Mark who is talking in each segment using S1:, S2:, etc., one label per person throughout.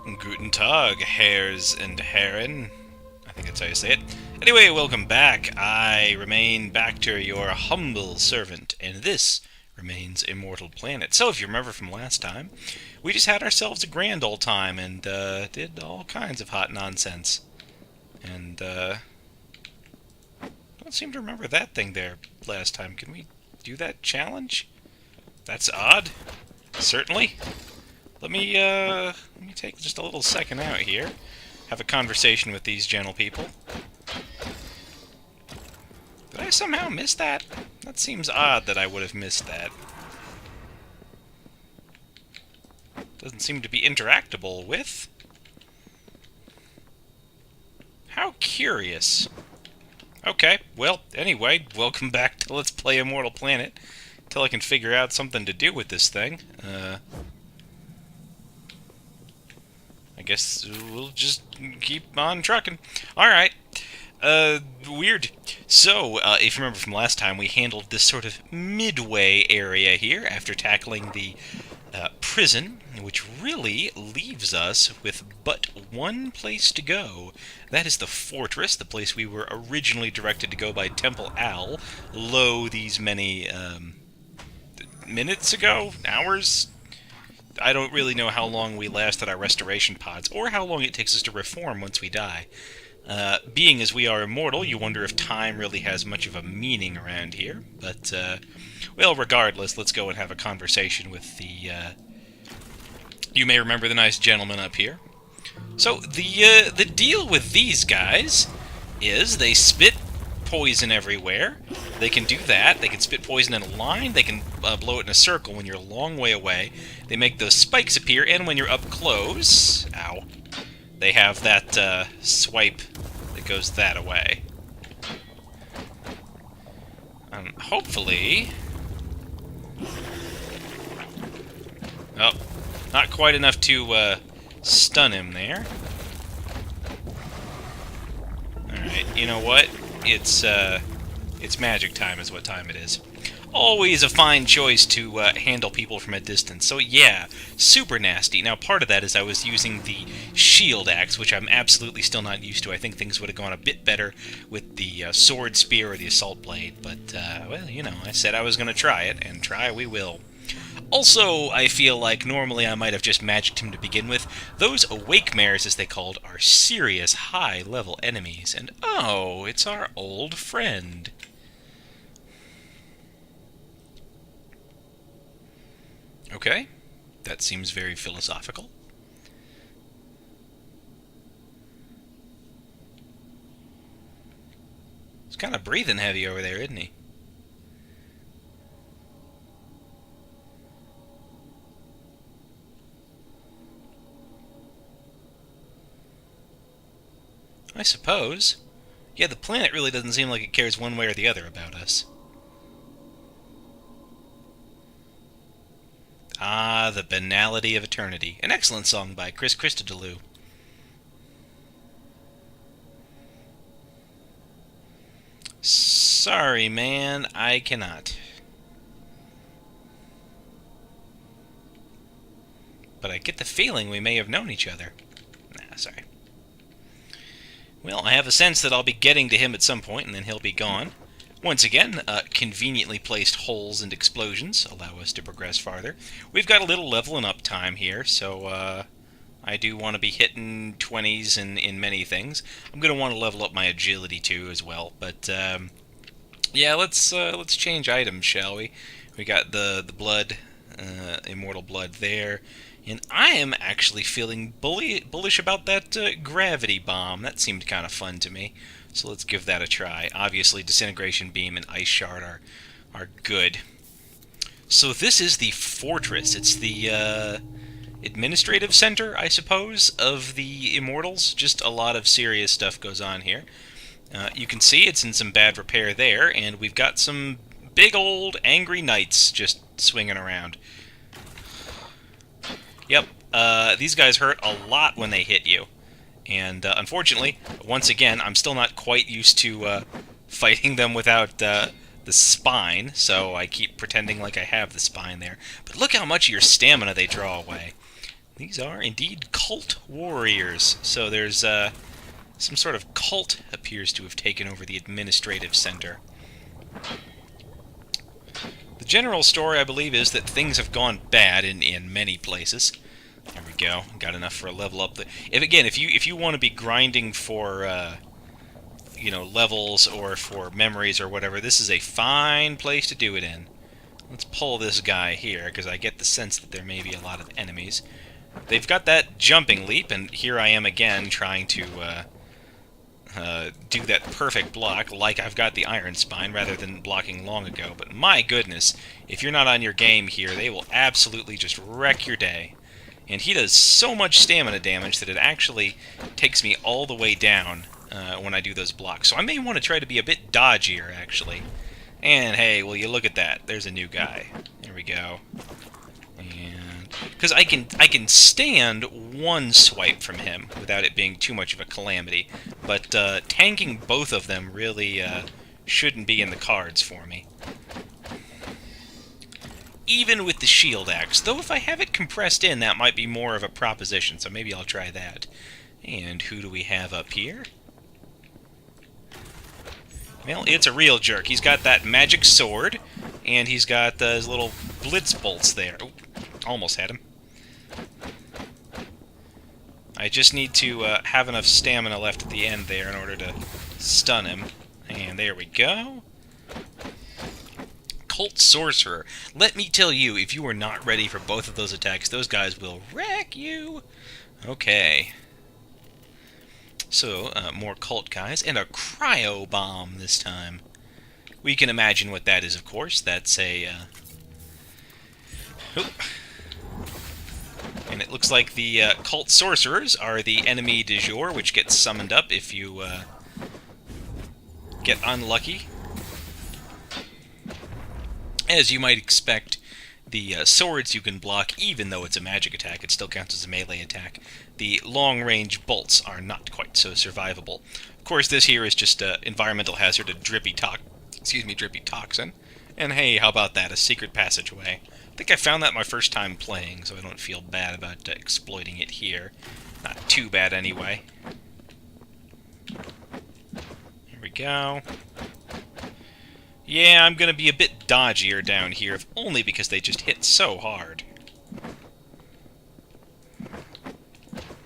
S1: Guten Tag, hares and Herren. I think that's how you say it. Anyway, welcome back. I remain Bacter, your humble servant, and this remains Immortal Planet. So, if you remember from last time, we just had ourselves a grand old time and did all kinds of hot nonsense. And don't seem to remember that thing there last time. Can we do that challenge? That's odd. Certainly. Let me take just a little second out here. Have a conversation with these gentle people. Did I somehow miss that? That seems odd that I would have missed that. Doesn't seem to be interactable with. How curious. Okay, well, anyway, welcome back to Let's Play Immortal Planet. Until I can figure out something to do with this thing. I guess we'll just keep on trucking. Alright. Weird. So, if you remember from last time, we handled this sort of midway area here after tackling the prison, which really leaves us with but one place to go. That is the fortress, the place we were originally directed to go by Temple Al, these many minutes ago? Hours? I don't really know how long we last at our restoration pods, or how long it takes us to reform once we die. Being as we are immortal, you wonder if time really has much of a meaning around here. But, well, regardless, let's go and have a conversation with the, you may remember the nice gentleman up here. So, the deal with these guys is they spit poison everywhere. They can do that. They can spit poison in a line. They can blow it in a circle when you're a long way away. They make those spikes appear, and when you're up close... Ow. They have that swipe that goes that away. Hopefully... Oh, not quite enough to stun him there. Alright, you know what? It's magic time is what time it is. Always a fine choice to handle people from a distance. So yeah, super nasty. Now part of that is I was using the shield axe, which I'm absolutely still not used to. I think things would have gone a bit better with the sword spear or the assault blade. But, well, you know, I said I was going to try it, and try we will. Also, I feel like normally I might have just magicked him to begin with. Those awake mares, as they called, are serious high-level enemies. And oh, it's our old friend. Okay, that seems very philosophical. He's kind of breathing heavy over there, isn't he? I suppose. Yeah, the planet really doesn't seem like it cares one way or the other about us. Ah, the banality of eternity. An excellent song by Chris Christodoulou. Sorry, man, I cannot. But I get the feeling we may have known each other. Nah, sorry. Well, I have a sense that I'll be getting to him at some point, and then he'll be gone. Once again, conveniently placed holes and explosions allow us to progress farther. We've got a little leveling up time here, so I do want to be hitting 20s in many things. I'm going to want to level up my agility too as well, but yeah, let's change items, shall we? We got the blood, immortal blood there. And I am actually feeling bullish about that gravity bomb. That seemed kind of fun to me. So let's give that a try. Obviously, Disintegration Beam and Ice Shard are good. So this is the fortress. It's the administrative center, I suppose, of the Immortals. Just a lot of serious stuff goes on here. You can see it's in some bad repair there, and we've got some big old angry knights just swinging around. Yep, these guys hurt a lot when they hit you. And unfortunately, once again, I'm still not quite used to fighting them without the spine, so I keep pretending like I have the spine there. But look how much of your stamina they draw away. These are indeed cult warriors. So there's some sort of cult appears to have taken over the administrative center. The general story, I believe, is that things have gone bad in many places. There we go. Got enough for a level up. If you want to be grinding for you know, levels or for memories or whatever, this is a fine place to do it in. Let's pull this guy here, because I get the sense that there may be a lot of enemies. They've got that jumping leap, and here I am again trying to do that perfect block like I've got the Iron Spine rather than blocking long ago. But my goodness, if you're not on your game here, they will absolutely just wreck your day. And he does so much stamina damage that it actually takes me all the way down when I do those blocks. So I may want to try to be a bit dodgier, actually. And hey, will you look at that? There's a new guy. There we go. And because I can stand one swipe from him without it being too much of a calamity, but tanking both of them really shouldn't be in the cards for me. Even with the shield axe, though if I have it compressed in, that might be more of a proposition, so maybe I'll try that. And who do we have up here? Well, it's a real jerk. He's got that magic sword, and he's got his little blitz bolts there. Oh, almost had him. I just need to have enough stamina left at the end there in order to stun him. And there we go. Cult Sorcerer. Let me tell you, if you are not ready for both of those attacks, those guys will wreck you. Okay. So, more cult guys, and a cryo bomb this time. We can imagine what that is, of course. That's a... And it looks like the cult sorcerers are the enemy du jour, which gets summoned up if you get unlucky. As you might expect, the swords you can block, even though it's a magic attack, it still counts as a melee attack. The long-range bolts are not quite so survivable. Of course, this here is just an environmental hazard, a drippy toxin. And hey, how about that, a secret passageway. I think I found that my first time playing, so I don't feel bad about exploiting it here. Not too bad, anyway. Here we go. Yeah, I'm going to be a bit dodgier down here, if only because they just hit so hard.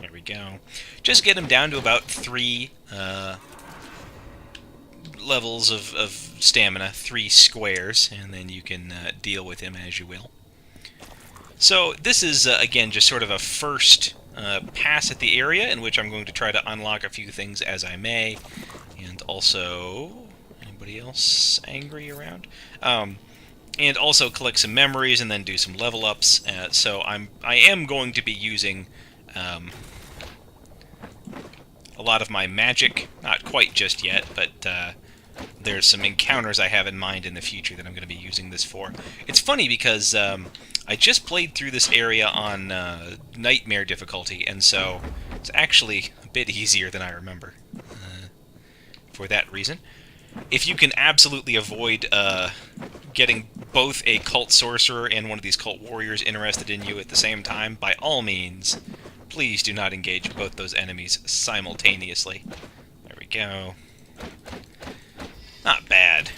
S1: There we go. Just get him down to about 3 levels of stamina, 3 squares, and then you can deal with him as you will. So this is, again, just sort of a first pass at the area in which I'm going to try to unlock a few things as I may, and also... Anybody else angry around? And also collect some memories and then do some level ups. So I am going to be using a lot of my magic. Not quite just yet, but there's some encounters I have in mind in the future that I'm going to be using this for. It's funny because I just played through this area on Nightmare difficulty, and so it's actually a bit easier than I remember for that reason. If you can absolutely avoid getting both a cult sorcerer and one of these cult warriors interested in you at the same time, by all means, please do not engage both those enemies simultaneously. There we go. Not bad.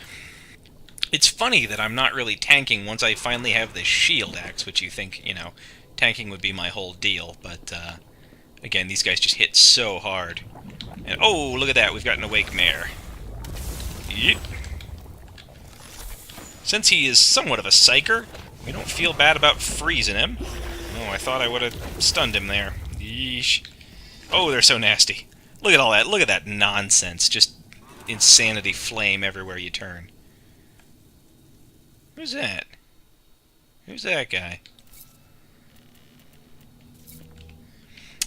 S1: It's funny that I'm not really tanking once I finally have the shield axe, which you think, you know, tanking would be my whole deal, but, again, these guys just hit so hard. And, oh, look at that, we've got an awake mare. Yep. Since he is somewhat of a psyker, we don't feel bad about freezing him. Oh, I thought I would have stunned him there. Yeesh. Oh, they're so nasty. Look at all that. Look at that nonsense. Just insanity flame everywhere you turn. Who's that? Who's that guy?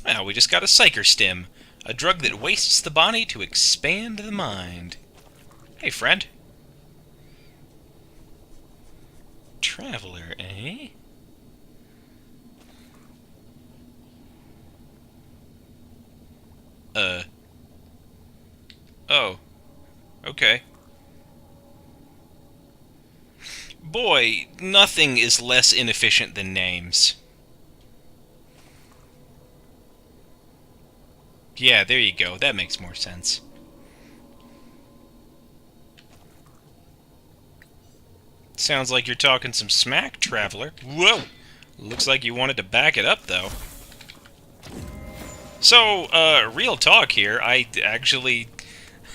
S1: Well, we just got a psyker stim. A drug that wastes the body to expand the mind. Hey, friend. Traveler, eh? Oh. Okay. Boy, nothing is less inefficient than names. Yeah, there you go. That makes more sense. Sounds like you're talking some smack, Traveler. Whoa! Looks like you wanted to back it up, though. So, real talk here, I actually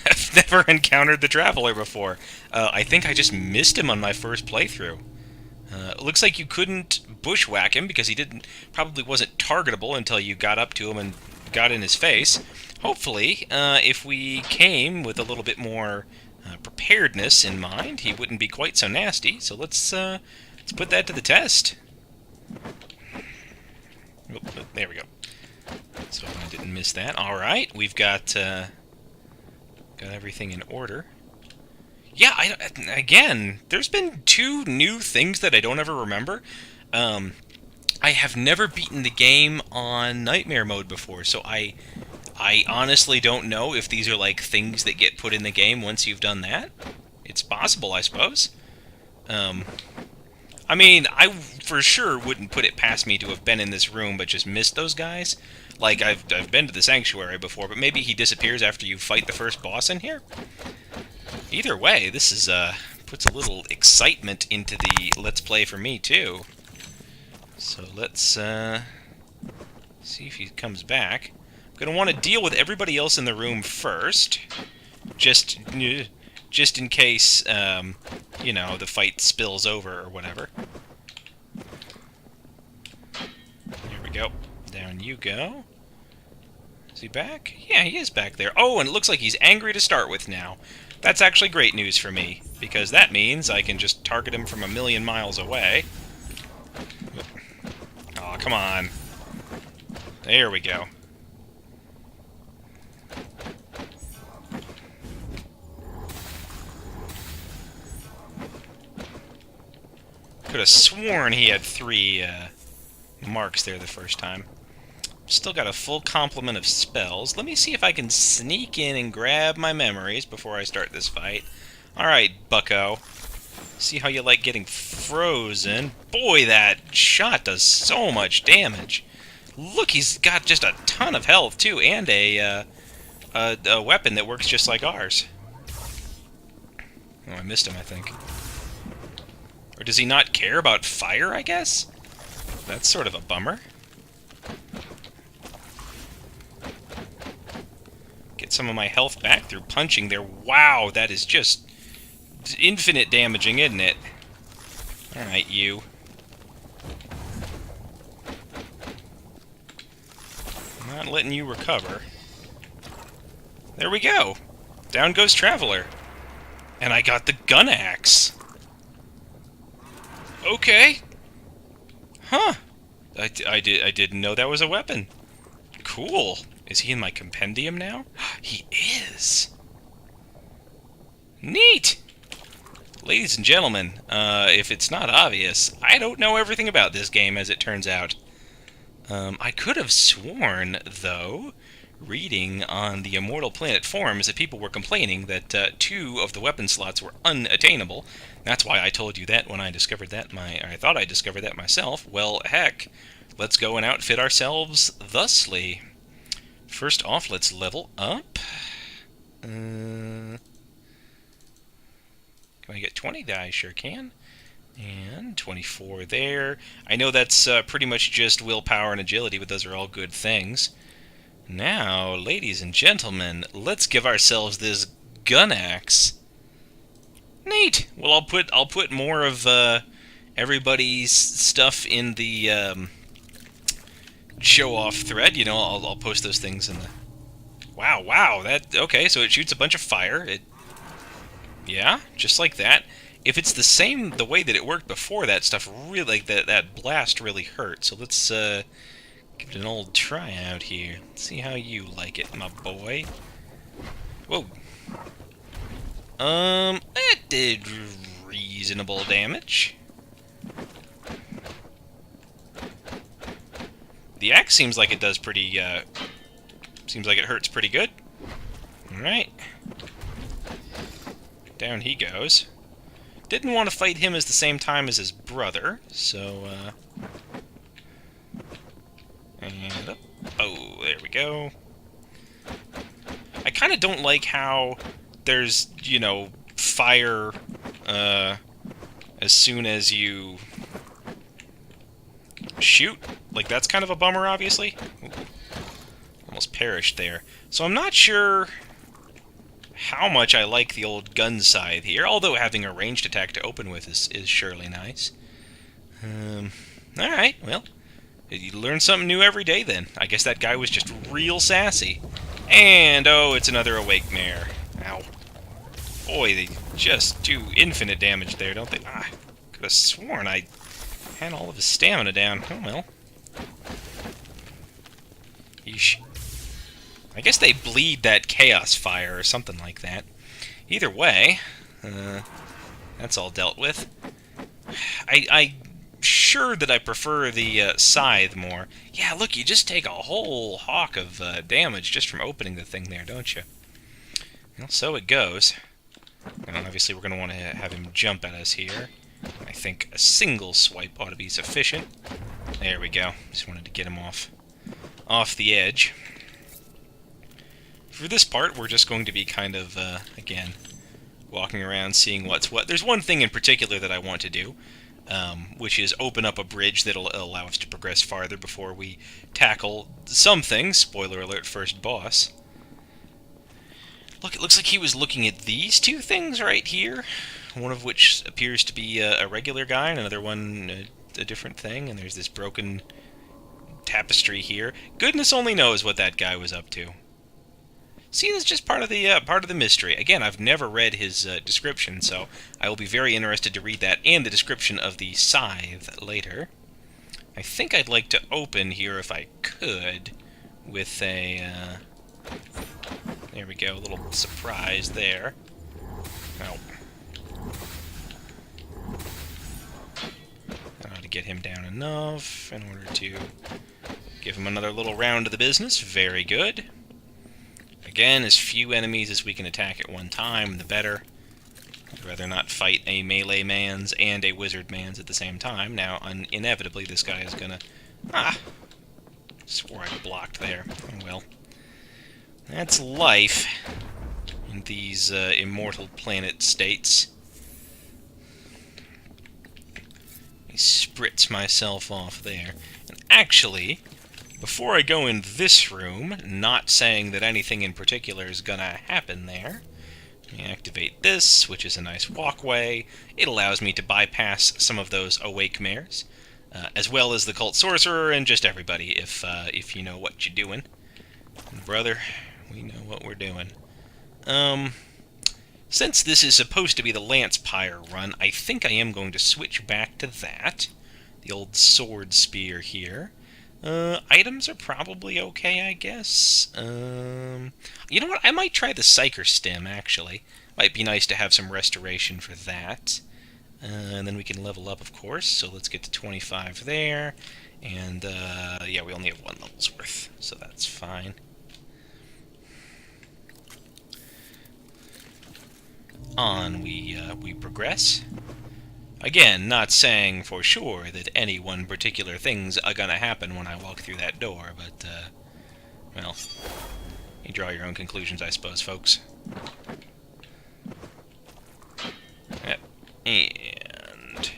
S1: have never encountered the Traveler before. I think I just missed him on my first playthrough. Looks like you couldn't bushwhack him because he probably wasn't targetable until you got up to him and got in his face. Hopefully, if we came with a little bit more preparedness in mind, he wouldn't be quite so nasty. So let's put that to the test. Oh, there we go. So I didn't miss that. All right, we've got everything in order. Yeah, again, there's been 2 new things that I don't ever remember. I have never beaten the game on Nightmare mode before, so I honestly don't know if these are like things that get put in the game once you've done that. It's possible, I suppose. I mean, I for sure wouldn't put it past me to have been in this room but just missed those guys. Like, I've been to the Sanctuary before, but maybe he disappears after you fight the first boss in here? Either way, this is, puts a little excitement into the Let's Play for me, too. So let's, see if he comes back. I'm gonna want to deal with everybody else in the room first. Just in case, you know, the fight spills over or whatever. Here we go. Down you go. Is he back? Yeah, he is back there. Oh, and it looks like he's angry to start with now. That's actually great news for me, because that means I can just target him from a million miles away. Aw, come on. There we go. Could have sworn he had 3 marks there the first time. Still got a full complement of spells. Let me see if I can sneak in and grab my memories before I start this fight. Alright, bucko. See how you like getting frozen. Boy, that shot does so much damage. Look, he's got just a ton of health, too, and a weapon that works just like ours. Oh, I missed him, I think. Or does he not care about fire, I guess? That's sort of a bummer. Get some of my health back through punching there. Wow, that is just infinite damaging, isn't it? Alright, you. I'm not letting you recover. There we go. Down goes Traveler. And I got the gun axe. Okay. Huh. I didn't know that was a weapon. Cool. Is he in my compendium now? He is. Neat. Ladies and gentlemen, if it's not obvious, I don't know everything about this game, as it turns out. I could have sworn, though, reading on the Immortal Planet forums that people were complaining that 2 of the weapon slots were unattainable. That's why I told you that when I discovered that I thought I discovered that myself. Well, heck, let's go and outfit ourselves thusly. First off, let's level up. Can I get 20? I sure can. And 24 there. I know that's pretty much just willpower and agility, but those are all good things. Now, ladies and gentlemen, let's give ourselves this gun axe. Neat. Well, I'll put more of everybody's stuff in the show-off thread. You know, I'll post those things in the. Wow. That okay? So it shoots a bunch of fire. Yeah, just like that. If it's the way that it worked before, that stuff really, like that blast really hurt. So let's give it an old try out here. See how you like it, my boy. Whoa. It did reasonable damage. The axe seems like it does pretty, seems like it hurts pretty good. Alright. Down he goes. Didn't want to fight him at the same time as his brother, so, and up. Oh, there we go. kind of don't like how there's, you know, fire as soon as you shoot. Like, that's kind of a bummer, obviously. Ooh, almost perished there. So I'm not sure how much I like the old gun scythe here, although having a ranged attack to open with is surely nice. Alright, well, you learn something new every day then. I guess that guy was just real sassy. And, oh, it's another awake mare. Ow. Boy, they just do infinite damage there, don't they? Ah, could have sworn I had all of his stamina down. Oh, well. Yeesh. I guess they bleed that chaos fire or something like that. Either way, that's all dealt with. I'm sure that I prefer the scythe more. Yeah, look, you just take a whole hawk of damage just from opening the thing there, don't you? Well, so it goes. And obviously we're going to want to have him jump at us here. I think a single swipe ought to be sufficient. There we go. Just wanted to get him off the edge. For this part, we're just going to be kind of, again, walking around, seeing what's what. There's one thing in particular that I want to do, which is open up a bridge that'll allow us to progress farther before we tackle something. Spoiler alert, first boss. Look, it looks like he was looking at these two things right here, one of which appears to be a regular guy, and another one a different thing, and there's this broken tapestry here. Goodness only knows what that guy was up to. See, it's just part of the mystery. Again, I've never read his description, so I will be very interested to read that and the description of the scythe later. I think I'd like to open here, if I could, with a... there we go, a little surprise there. Oh. I ought to get him down enough in order to give him another little round of the business. Very good. Again, as few enemies as we can attack at one time, the better. I'd rather not fight a melee man's and a wizard man's at the same time. Now, inevitably, this guy is gonna... Ah! Swore I blocked there. Oh well. That's life in these immortal planet states. I spritz myself off there. And actually, before I go in this room, not saying that anything in particular is gonna happen there, I activate this, which is a nice walkway. It allows me to bypass some of those awake mares, as well as the cult sorcerer and just everybody, if you know what you're doing. Brother, we know what we're doing. Since this is supposed to be the Lance Pyre run, I think I am going to switch back to that. The old sword spear here. Items are probably okay, I guess. You know what? I might try the Psyker Stem, actually. Might be nice to have some restoration for that. And then we can level up, of course. So let's get to 25 there. And, yeah, we only have 1 level's worth, so that's fine. On we progress. Again, not saying for sure that any one particular thing's gonna happen when I walk through that door, but, well, you draw your own conclusions, I suppose, folks. Yep. And...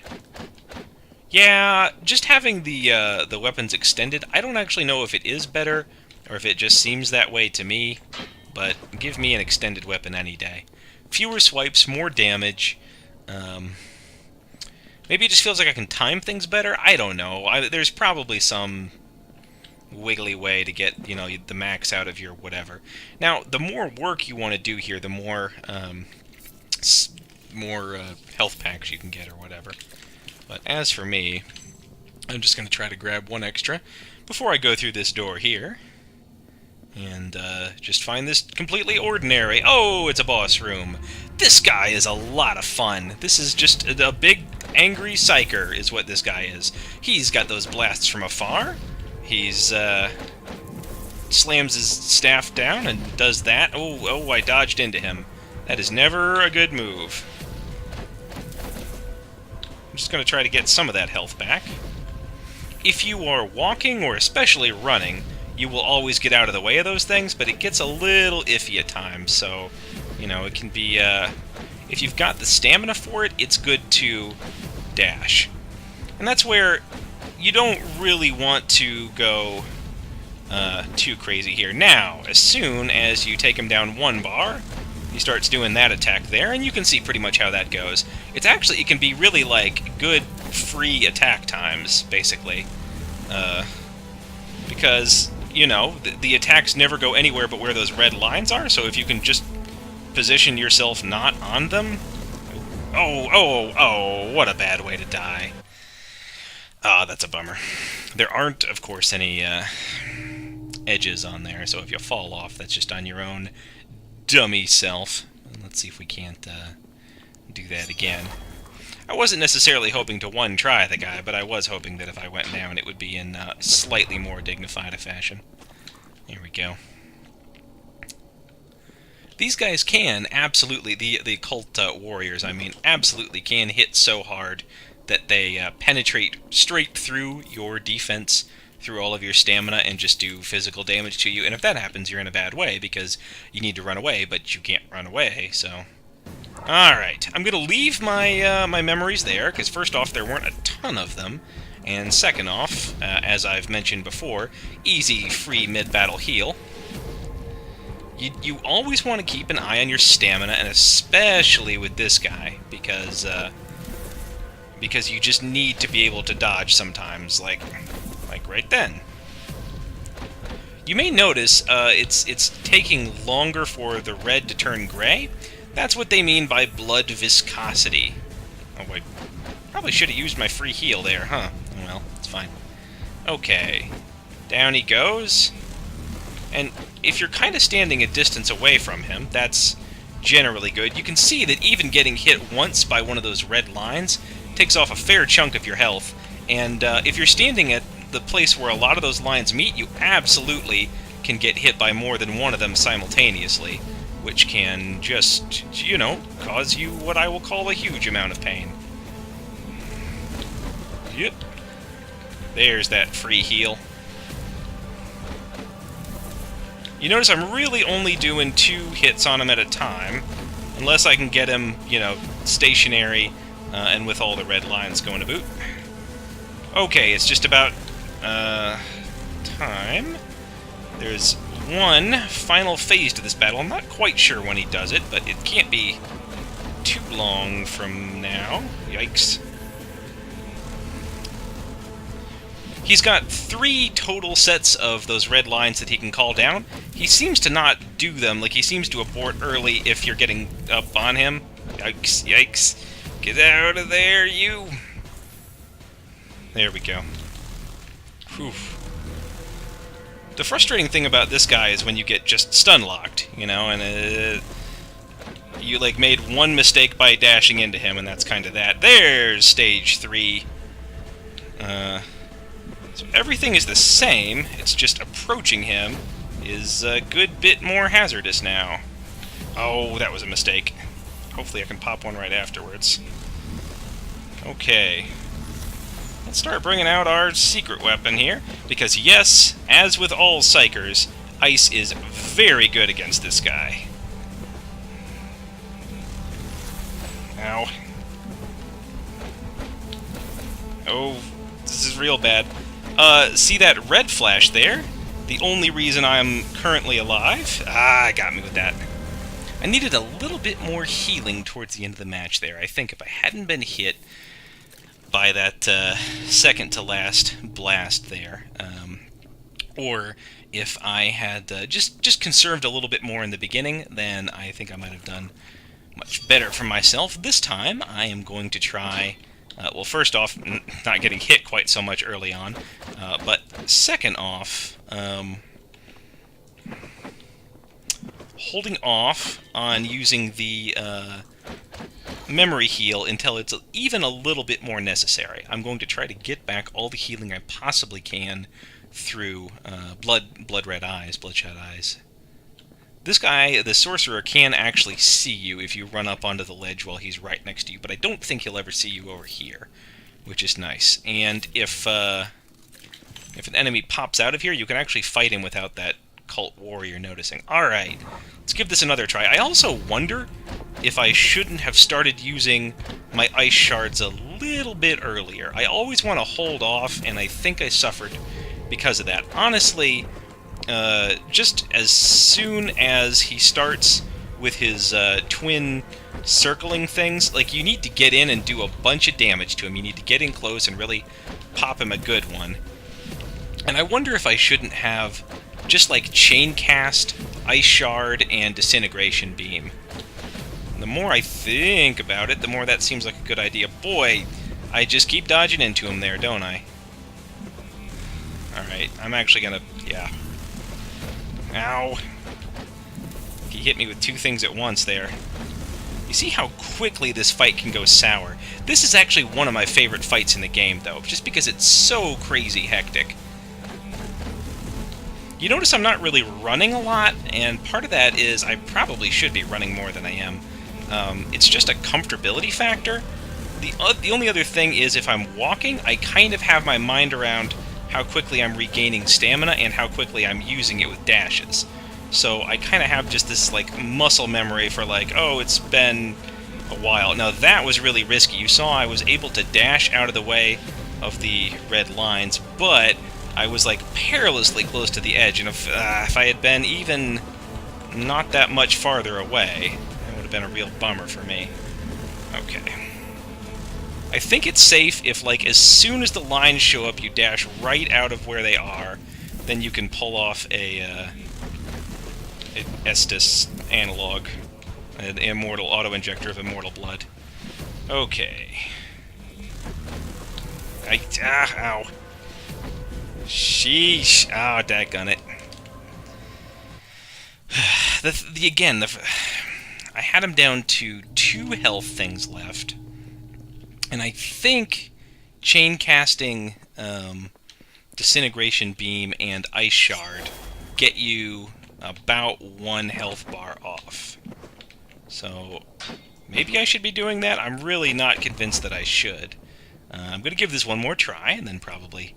S1: yeah, just having the weapons extended, I don't actually know if it is better, or if it just seems that way to me, but give me an extended weapon any day. Fewer swipes, more damage. Maybe it just feels like I can time things better? I don't know. There's probably some wiggly way to get, you know, the max out of your whatever. Now, the more work you want to do here, the more health packs you can get or whatever. But as for me, I'm just going to try to grab 1 extra before I go through this door here. And just find this completely ordinary... oh, it's a boss room. This guy is a lot of fun. This is just a big, angry psyker is what this guy is. He's got those blasts from afar. He's, slams his staff down and does that. Oh, I dodged into him. That is never a good move. I'm just going to try to get some of that health back. If you are walking, or especially running, you will always get out of the way of those things, but it gets a little iffy at times, so, you know, it can be, if you've got the stamina for it, it's good to dash. And that's where you don't really want to go too crazy here. Now, as soon as you take him down one bar, he starts doing that attack there, and you can see pretty much how that goes. It's actually, it can be really, like, good free attack times, basically. Because, you know, the attacks never go anywhere but where those red lines are, so if you can just position yourself not on them... Oh, what a bad way to die. Ah, that's a bummer. There aren't, of course, any edges on there, so if you fall off, that's just on your own dummy self. Let's see if we can't do that again. I wasn't necessarily hoping to one-try the guy, but I was hoping that if I went down, it would be in slightly more dignified a fashion. Here we go. These guys can absolutely, the cult warriors, I mean, absolutely can hit so hard that they penetrate straight through your defense, through all of your stamina, and just do physical damage to you. And if that happens, you're in a bad way, because you need to run away, but you can't run away, so... Alright, I'm going to leave my, my memories there, because first off, there weren't a ton of them, and second off, as I've mentioned before, easy, free mid-battle heal. You always want to keep an eye on your stamina, and especially with this guy, because you just need to be able to dodge sometimes, like right then. You may notice it's taking longer for the red to turn gray. That's what they mean by blood viscosity. Oh, wait. Probably should have used my free heal there, huh? Well, it's fine. Okay. Down he goes. And if you're kind of standing a distance away from him, that's generally good. You can see that even getting hit once by one of those red lines takes off a fair chunk of your health. And if you're standing at the place where a lot of those lines meet, you absolutely can get hit by more than one of them simultaneously, which can just, you know, cause you what I will call a huge amount of pain. Yep. There's that free heal. You notice I'm really only doing 2 hits on him at a time, unless I can get him, you know, stationary and with all the red lines going to boot. Okay, it's just about time. There's one final phase to this battle. I'm not quite sure when he does it, but it can't be too long from now. Yikes. He's got 3 total sets of those red lines that he can call down. He seems to not do them, like he seems to abort early if you're getting up on him. Yikes, yikes. Get out of there, you! There we go. Whew. The frustrating thing about this guy is when you get just stun-locked, you know, and you, like, made one mistake by dashing into him, and that's kind of that. There's stage 3. So everything is the same, it's just approaching him is a good bit more hazardous now. Oh, that was a mistake. Hopefully I can pop one right afterwards. Okay. Let's start bringing out our secret weapon here, because yes, as with all psychers, ice is very good against this guy. Ow. Oh, this is real bad. See that red flash there? The only reason I'm currently alive? Ah, got me with that. I needed a little bit more healing towards the end of the match there. I think if I hadn't been hit by that second-to-last blast there, or if I had just conserved a little bit more in the beginning, then I think I might have done much better for myself. This time, I am going to try... well, first off, not getting hit quite so much early on, but second off, holding off on using the memory heal until it's even a little bit more necessary. I'm going to try to get back all the healing I possibly can through bloodshot eyes. This guy, the sorcerer, can actually see you if you run up onto the ledge while he's right next to you, but I don't think he'll ever see you over here, which is nice. And if If an enemy pops out of here, you can actually fight him without that cult warrior noticing. Alright, let's give this another try. I also wonder if I shouldn't have started using my ice shards a little bit earlier. I always want to hold off, and I think I suffered because of that. Honestly, just as soon as he starts with his twin circling things, like, you need to get in and do a bunch of damage to him. You need to get in close and really pop him a good one. And I wonder if I shouldn't have just, like, chain cast, ice shard, and disintegration beam. The more I think about it, the more that seems like a good idea. Boy, I just keep dodging into him there, don't I? Alright, I'm actually gonna... yeah. Ow. He hit me with two things at once there. You see how quickly this fight can go sour. This is actually one of my favorite fights in the game, though, just because it's so crazy hectic. You notice I'm not really running a lot, and part of that is I probably should be running more than I am. It's just a comfortability factor. The only other thing is if I'm walking, I kind of have my mind around how quickly I'm regaining stamina and how quickly I'm using it with dashes. So I kind of have just this, like, muscle memory for, like, oh, it's been a while. Now, that was really risky. You saw I was able to dash out of the way of the red lines, but I was, like, perilously close to the edge, and if I had been even not that much farther away, that would have been a real bummer for me. Okay. I think it's safe if, like, as soon as the lines show up, you dash right out of where they are, then you can pull off a Estus analog, an Immortal auto-injector of Immortal blood. Okay. Ow. Sheesh. Oh, dadgunnit. I had him down to 2 health things left. And I think chain casting, disintegration beam, and ice shard get you about 1 health bar off. So maybe I should be doing that. I'm really not convinced that I should. I'm going to give this one more try, and then probably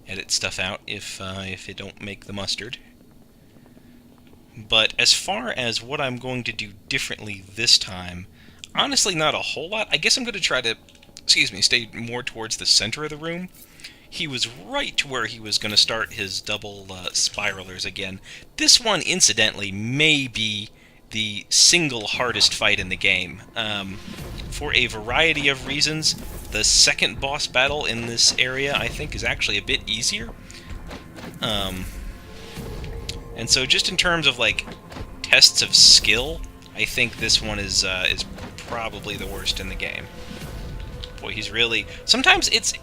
S1: edit stuff out if it don't make the mustard. But as far as what I'm going to do differently this time, honestly not a whole lot. I guess I'm going to try to, stay more towards the center of the room. He was right to where he was going to start his double spiralers again. This one, incidentally, may be the single hardest fight in the game. For a variety of reasons, the second boss battle in this area, I think, is actually a bit easier. And so just in terms of, like, tests of skill, I think this one is probably the worst in the game. Boy, he's really... sometimes it's...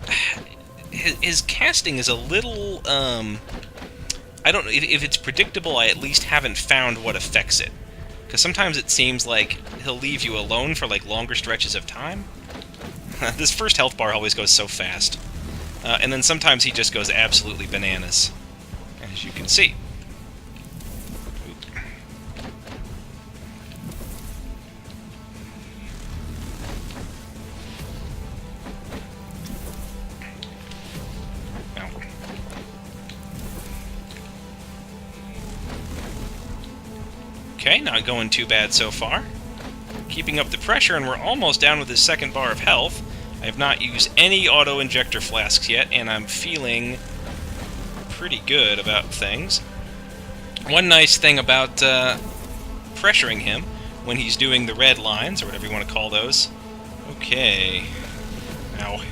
S1: his casting is a little, I don't know, if it's predictable, I at least haven't found what affects it. Because sometimes it seems like he'll leave you alone for, like, longer stretches of time. This first health bar always goes so fast. And then sometimes he just goes absolutely bananas, as you can see. Okay, not going too bad so far. Keeping up the pressure, and we're almost down with his second bar of health. I have not used any auto-injector flasks yet, and I'm feeling pretty good about things. One nice thing about pressuring him when he's doing the red lines, or whatever you want to call those. Okay. Ow.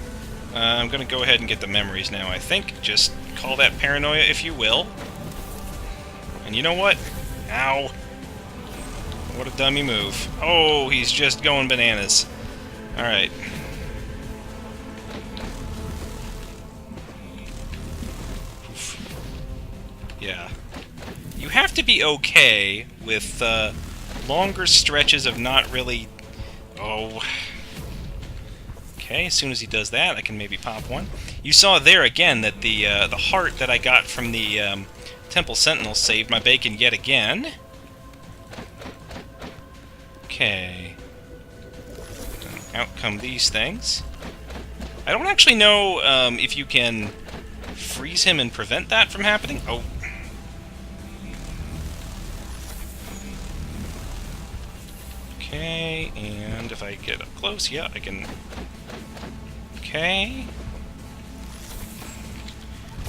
S1: I'm going to go ahead and get the memories now, I think. Just call that paranoia if you will. And you know what? Ow. What a dummy move. Oh, he's just going bananas. Alright. Yeah. You have to be okay with longer stretches of not really... oh. Okay, as soon as he does that, I can maybe pop one. You saw there again that the heart that I got from the Temple Sentinel saved my bacon yet again. Okay. Out come these things. I don't actually know if you can freeze him and prevent that from happening? Oh. Okay, and if I get up close, yeah, I can... Okay.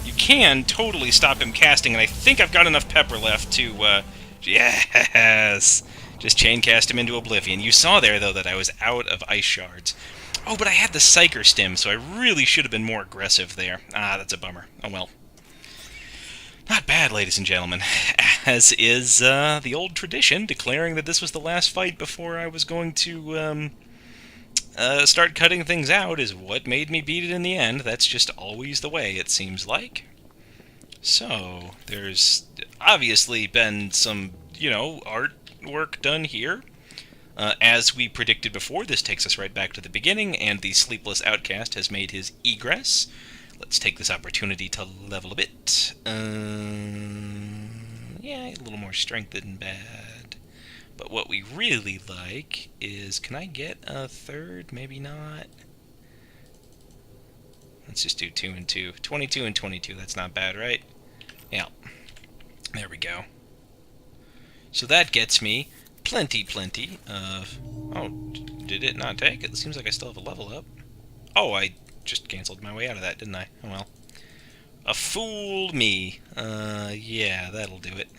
S1: You can totally stop him casting, and I think I've got enough pepper left to, yes! Just chain cast him into oblivion. You saw there, though, that I was out of ice shards. Oh, but I had the Psyker Stim, so I really should have been more aggressive there. Ah, that's a bummer. Oh well. Not bad, ladies and gentlemen. As is the old tradition, declaring that this was the last fight before I was going to start cutting things out is what made me beat it in the end. That's just always the way, it seems like. So, there's obviously been some, you know, artwork done here. As we predicted before, this takes us right back to the beginning, and the Sleepless Outcast has made his egress. Let's take this opportunity to level a bit. Yeah, a little more strength isn't bad. But what we really like is... Can I get a third? Maybe not. Let's just do 2 and 2. 22 and 22, that's not bad, right? Yeah. There we go. So that gets me plenty of... Oh, did it not take? It seems like I still have a level up. Oh, I just canceled my way out of that, didn't I? Oh well. A fool me. Yeah, that'll do it.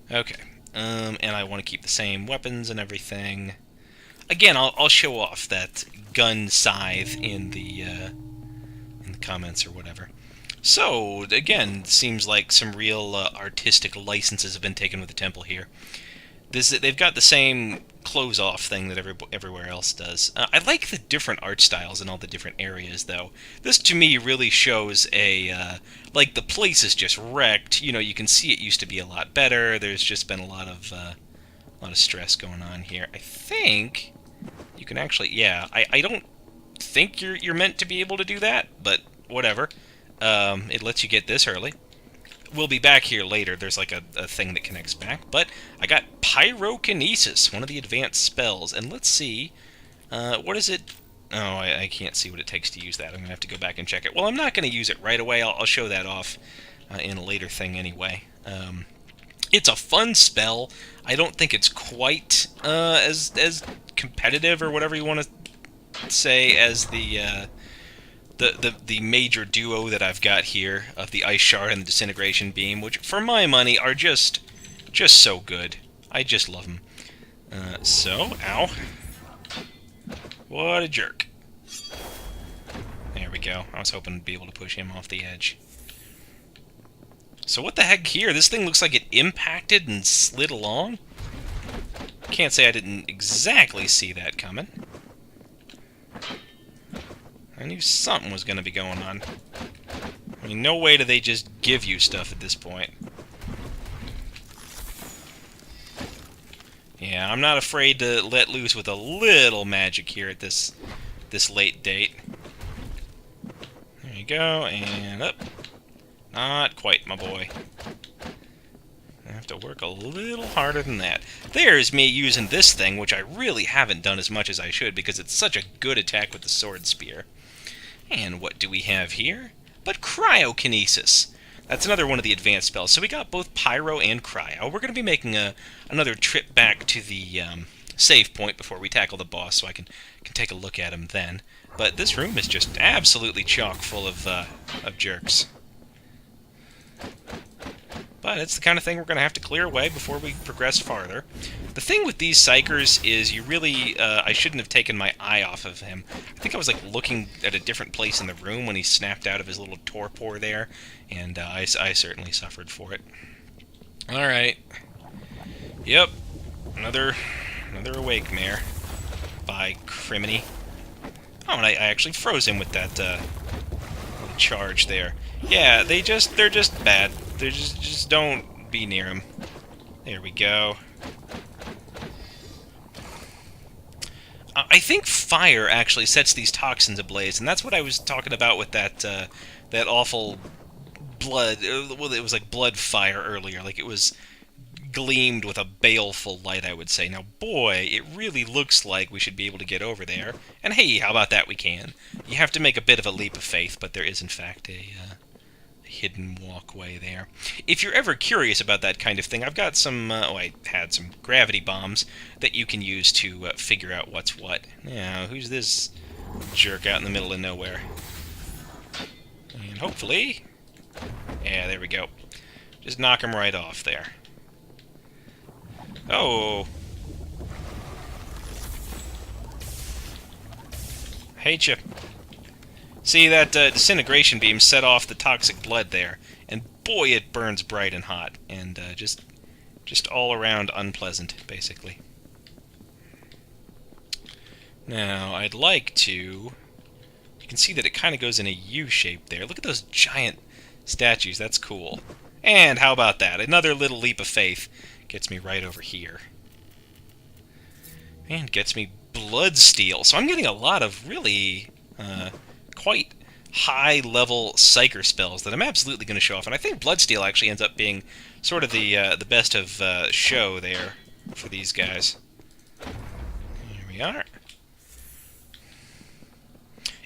S1: Okay. And I want to keep the same weapons and everything. Again, I'll show off that gun scythe in the comments or whatever. So, again, seems like some real artistic licenses have been taken with the temple here. They've got the same close-off thing that everywhere else does. I like the different art styles in all the different areas, though. This, to me, really shows a... like, the place is just wrecked. You know, you can see it used to be a lot better. There's just been a lot of stress going on here. I think you can actually... Yeah, I don't think you're meant to be able to do that, but whatever. It lets you get this early. We'll be back here later. There's like a thing that connects back. But I got Pyrokinesis, one of the advanced spells. And let's see, what is it? Oh, I can't see what it takes to use that. I'm going to have to go back and check it. Well, I'm not going to use it right away. I'll show that off in a later thing anyway. It's a fun spell. I don't think it's quite as competitive or whatever you want to say as the major duo that I've got here of the Ice Shard and the Disintegration Beam, which, for my money, are just so good. I just love them. Ow. What a jerk. There we go. I was hoping to be able to push him off the edge. So what the heck here? This thing looks like it impacted and slid along. Can't say I didn't exactly see that coming. I knew something was going to be going on. I mean, no way do they just give you stuff at this point. Yeah, I'm not afraid to let loose with a little magic here at this late date. There you go, and up. Not quite, my boy. I have to work a little harder than that. There's me using this thing, which I really haven't done as much as I should because it's such a good attack with the Sword Spear. And what do we have here? But Cryokinesis. That's another one of the advanced spells. So we got both Pyro and Cryo. We're going to be making another trip back to the save point before we tackle the boss, so I can take a look at him then. But this room is just absolutely chock full of jerks. But it's the kind of thing we're going to have to clear away before we progress farther. The thing with these Psychers is you really... I shouldn't have taken my eye off of him. I think I was like looking at a different place in the room when he snapped out of his little torpor there, and I certainly suffered for it. Alright. Yep. Another awake mare. By criminy. Oh, and I actually froze him with that charge there. Yeah, they're just bad. They just don't be near him. There we go. I think fire actually sets these toxins ablaze, and that's what I was talking about with that awful blood. Well, it was like blood fire earlier. Like it was gleamed with a baleful light, I would say. Now, boy, it really looks like we should be able to get over there. And hey, how about that? We can. You have to make a bit of a leap of faith, but there is in fact hidden walkway there. If you're ever curious about that kind of thing, I've got some, I had some gravity bombs that you can use to figure out what's what. Now, who's this jerk out in the middle of nowhere? And hopefully... yeah, there we go. Just knock him right off there. Oh! Hate you. See, that disintegration beam set off the toxic blood there, and boy, it burns bright and hot, and just all around unpleasant, basically. Now, I'd like to... you can see that it kind of goes in a U shape there. Look at those giant statues, that's cool. And how about that? Another little leap of faith gets me right over here. And gets me Bloodsteel. So I'm getting a lot of really quite high-level Psyker spells that I'm absolutely going to show off. And I think Bloodsteel actually ends up being sort of the best of show there for these guys. Here we are.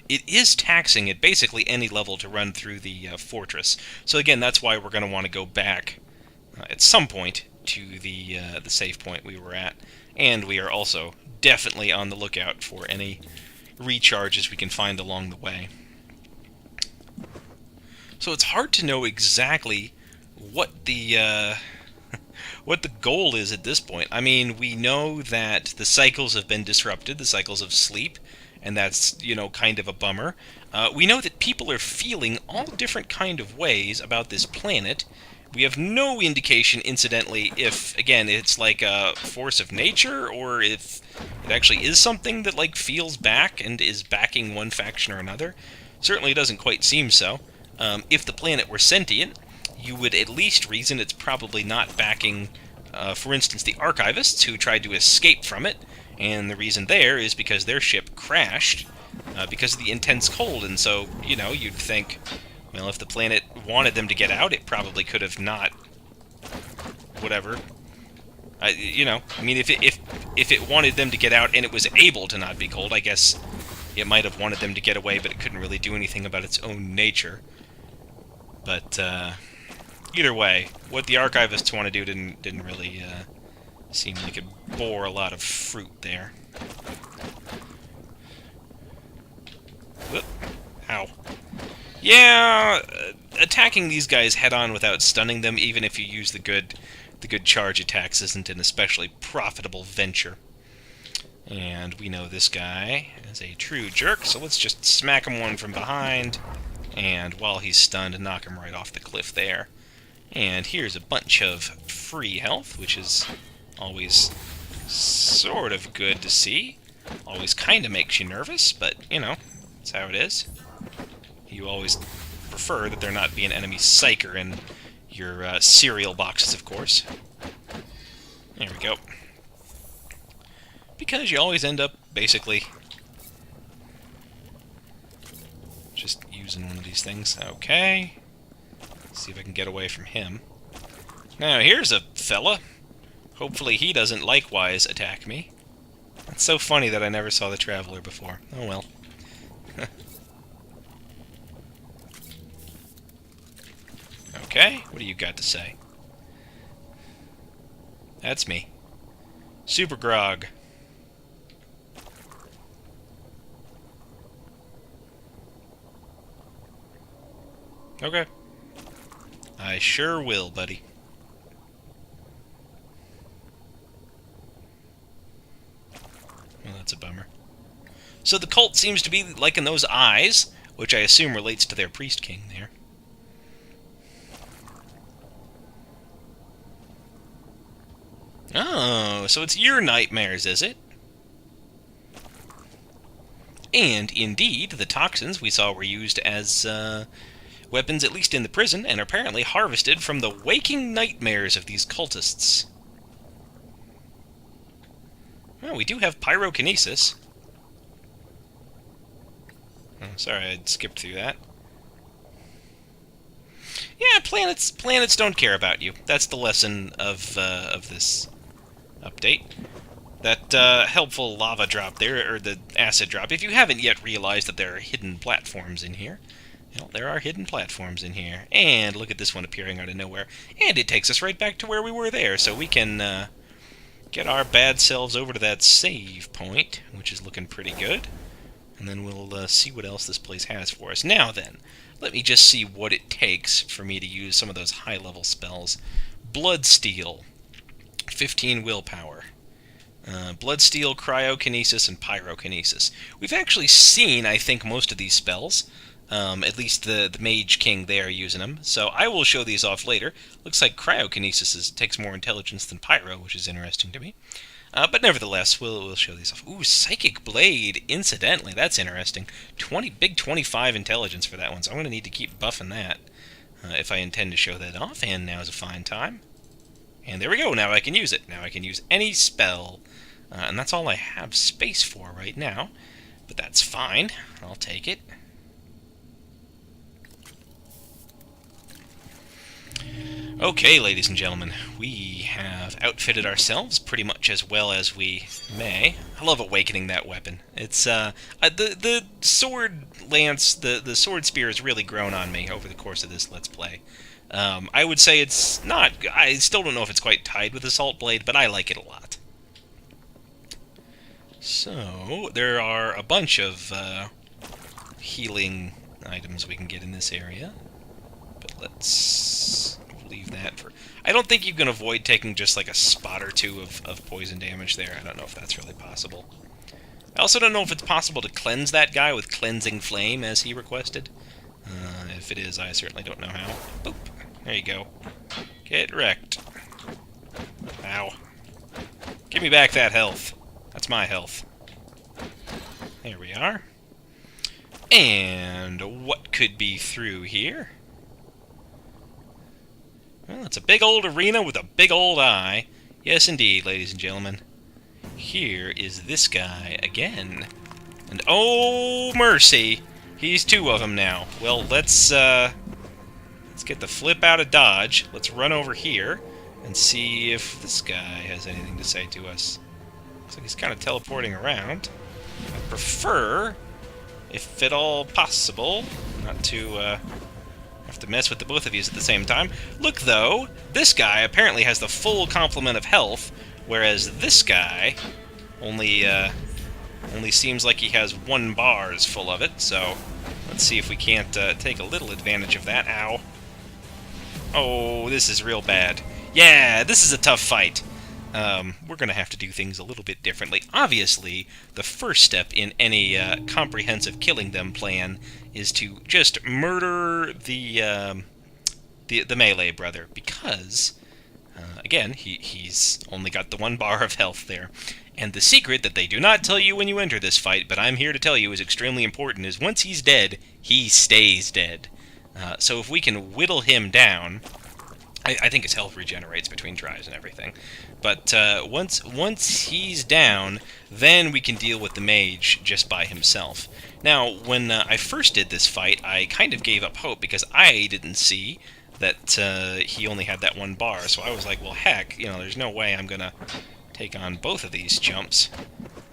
S1: It is taxing at basically any level to run through the fortress. So again, that's why we're going to want to go back at some point to the save point we were at. And we are also definitely on the lookout for any recharges we can find along the way. So it's hard to know exactly what the what the goal is at this point. I mean, we know that the cycles have been disrupted, the cycles of sleep, and that's, you know, kind of a bummer. We know that people are feeling all different kind of ways about this planet. We have no indication, incidentally, if, again, it's like a force of nature, or if it actually is something that, like, feels back and is backing one faction or another. Certainly it doesn't quite seem so. If the planet were sentient, you would at least reason it's probably not backing, for instance, the Archivists, who tried to escape from it, and the reason there is because their ship crashed because of the intense cold, and so, you know, you'd think, well, if the planet wanted them to get out, it probably could have not... whatever. You know, I mean, if it wanted them to get out and it was able to not be cold, I guess it might have wanted them to get away, but it couldn't really do anything about its own nature. But, either way, what the Archivists want to do didn't really seem like it bore a lot of fruit there. Whoop. Ow. Yeah, attacking these guys head-on without stunning them, even if you use the good charge attacks, isn't an especially profitable venture. And we know this guy is a true jerk, so let's just smack him one from behind, and while he's stunned, knock him right off the cliff there. And here's a bunch of free health, which is always sort of good to see. Always kind of makes you nervous, but, you know, that's how it is. You always prefer that there not be an enemy psyker in your cereal boxes, of course. There we go. Because you always end up, basically, just using one of these things. Okay. Let's see if I can get away from him. Now, here's a fella. Hopefully he doesn't likewise attack me. It's so funny that I never saw the Traveler before. Oh well. Okay, what do you got to say? That's me. Super Grog. Okay. I sure will, buddy. Well, that's a bummer. So the cult seems to be liking those eyes, which I assume relates to their Priest King there. Oh, so it's your nightmares, is it? And, indeed, the toxins we saw were used as weapons, at least in the prison, and apparently harvested from the waking nightmares of these cultists. Well, we do have pyrokinesis. Oh, sorry, I skipped through that. Yeah, planets don't care about you. That's the lesson of this update. That helpful lava drop there, or the acid drop. If you haven't yet realized that there are hidden platforms in here, Well, there are hidden platforms in here. And look at this one appearing out of nowhere. And it takes us right back to where we were there, so we can get our bad selves over to that save point, which is looking pretty good. And then we'll see what else this place has for us. Now then, let me just see what it takes for me to use some of those high-level spells. Bloodsteel, 15 willpower. Bloodsteel, cryokinesis, and pyrokinesis. We've actually seen, I think, most of these spells. At least the Mage King there using them. So I will show these off later. Looks like cryokinesis takes more intelligence than pyro, which is interesting to me. But nevertheless, we'll show these off. Ooh, Psychic Blade, incidentally, that's interesting. Big 25 intelligence for that one, so I'm going to need to keep buffing that if I intend to show that off, and now's a fine time. And there we go, now I can use it. Now I can use any spell, and that's all I have space for right now. But that's fine, I'll take it. Okay, ladies and gentlemen, we have outfitted ourselves pretty much as well as we may. I love awakening that weapon. It's the sword lance, the sword spear has really grown on me over the course of this Let's Play. I would say it's not. I still don't know if it's quite tied with Assault Blade, but I like it a lot. So there are a bunch of healing items we can get in this area, but let's leave that for... I don't think you can avoid taking just like a spot or two of poison damage there. I don't know if that's really possible. I also don't know if it's possible to cleanse that guy with Cleansing Flame as he requested. If it is, I certainly don't know how. Boop. There you go. Get wrecked. Ow. Give me back that health. That's my health. There we are. And what could be through here? Well, it's a big old arena with a big old eye. Yes, indeed, ladies and gentlemen. Here is this guy again. And oh, mercy! He's two of them now. Well, let's get the flip out of Dodge. Let's run over here and see if this guy has anything to say to us. Looks like he's kind of teleporting around. I prefer, if at all possible, not to have to mess with the both of you at the same time. Look, though, this guy apparently has the full complement of health, whereas this guy only seems like he has 1 bar's full of it, so let's see if we can't take a little advantage of that. Ow. Oh, this is real bad. Yeah, this is a tough fight. We're going to have to do things a little bit differently. Obviously, the first step in any comprehensive killing them plan is to just murder the melee brother, because, again, he's only got the 1 bar of health there. And the secret that they do not tell you when you enter this fight, but I'm here to tell you is extremely important, is once he's dead, he stays dead. So if we can whittle him down... I think his health regenerates between tries and everything. But once he's down, then we can deal with the mage just by himself. Now, when I first did this fight, I kind of gave up hope because I didn't see that he only had that 1 bar. So I was like, well, heck, you know, there's no way I'm going to take on both of these chumps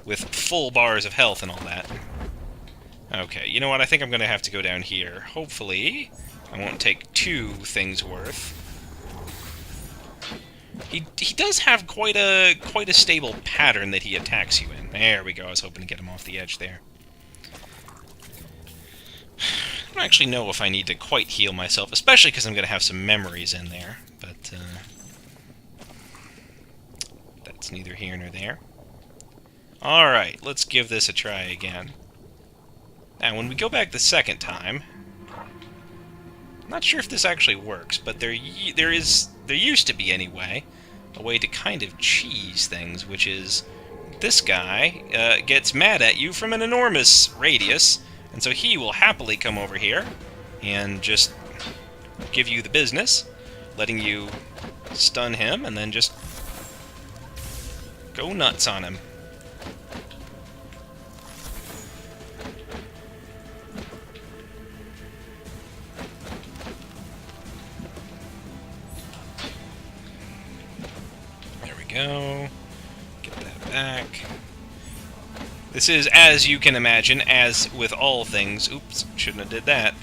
S1: with full bars of health and all that. Okay, you know what? I think I'm going to have to go down here. Hopefully, I won't take 2 things worth. He does have quite a stable pattern that he attacks you in. There we go. I was hoping to get him off the edge there. I don't actually know if I need to quite heal myself, especially because I'm going to have some memories in there. But that's neither here nor there. Alright, let's give this a try again. Now, when we go back the second time... I'm not sure if this actually works, but there used to be, anyway, a way to kind of cheese things, which is this guy gets mad at you from an enormous radius, and so he will happily come over here and just give you the business, letting you stun him, and then just go nuts on him. Go. Get that back. This is, as you can imagine, as with all things... Oops, shouldn't have did that.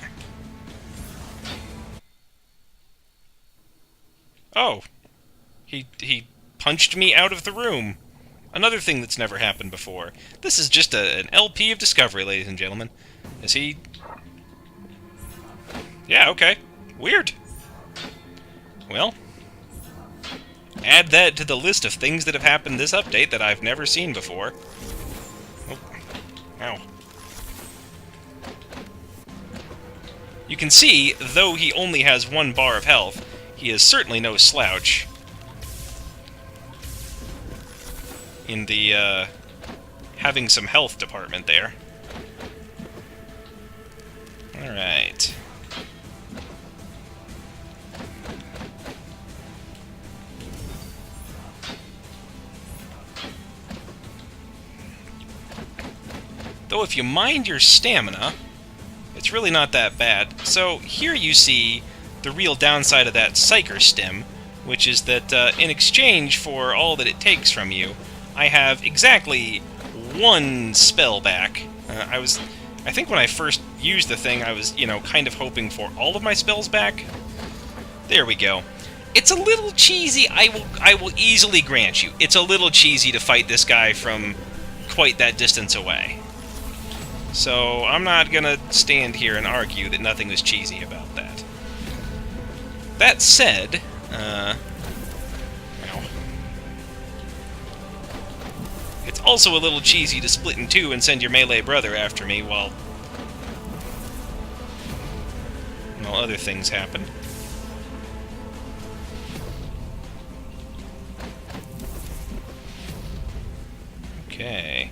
S1: Oh, he punched me out of the room. Another thing that's never happened before. This is just an LP of Discovery, ladies and gentlemen. Is he... Yeah, okay. Weird. Well, add that to the list of things that have happened this update that I've never seen before. Oh. Ow. You can see, though he only has 1 bar of health, he is certainly no slouch in the, having some health department there. Alright. Though if you mind your stamina, it's really not that bad. So here you see the real downside of that Psyker stim, which is that in exchange for all that it takes from you, I have exactly 1 spell back. I think when I first used the thing, I was, kind of hoping for all of my spells back. There we go. It's a little cheesy, I will easily grant you. It's a little cheesy to fight this guy from quite that distance away. So I'm not gonna stand here and argue that nothing was cheesy about that. That said, it's also a little cheesy to split in 2 and send your melee brother after me while other things happen. Okay.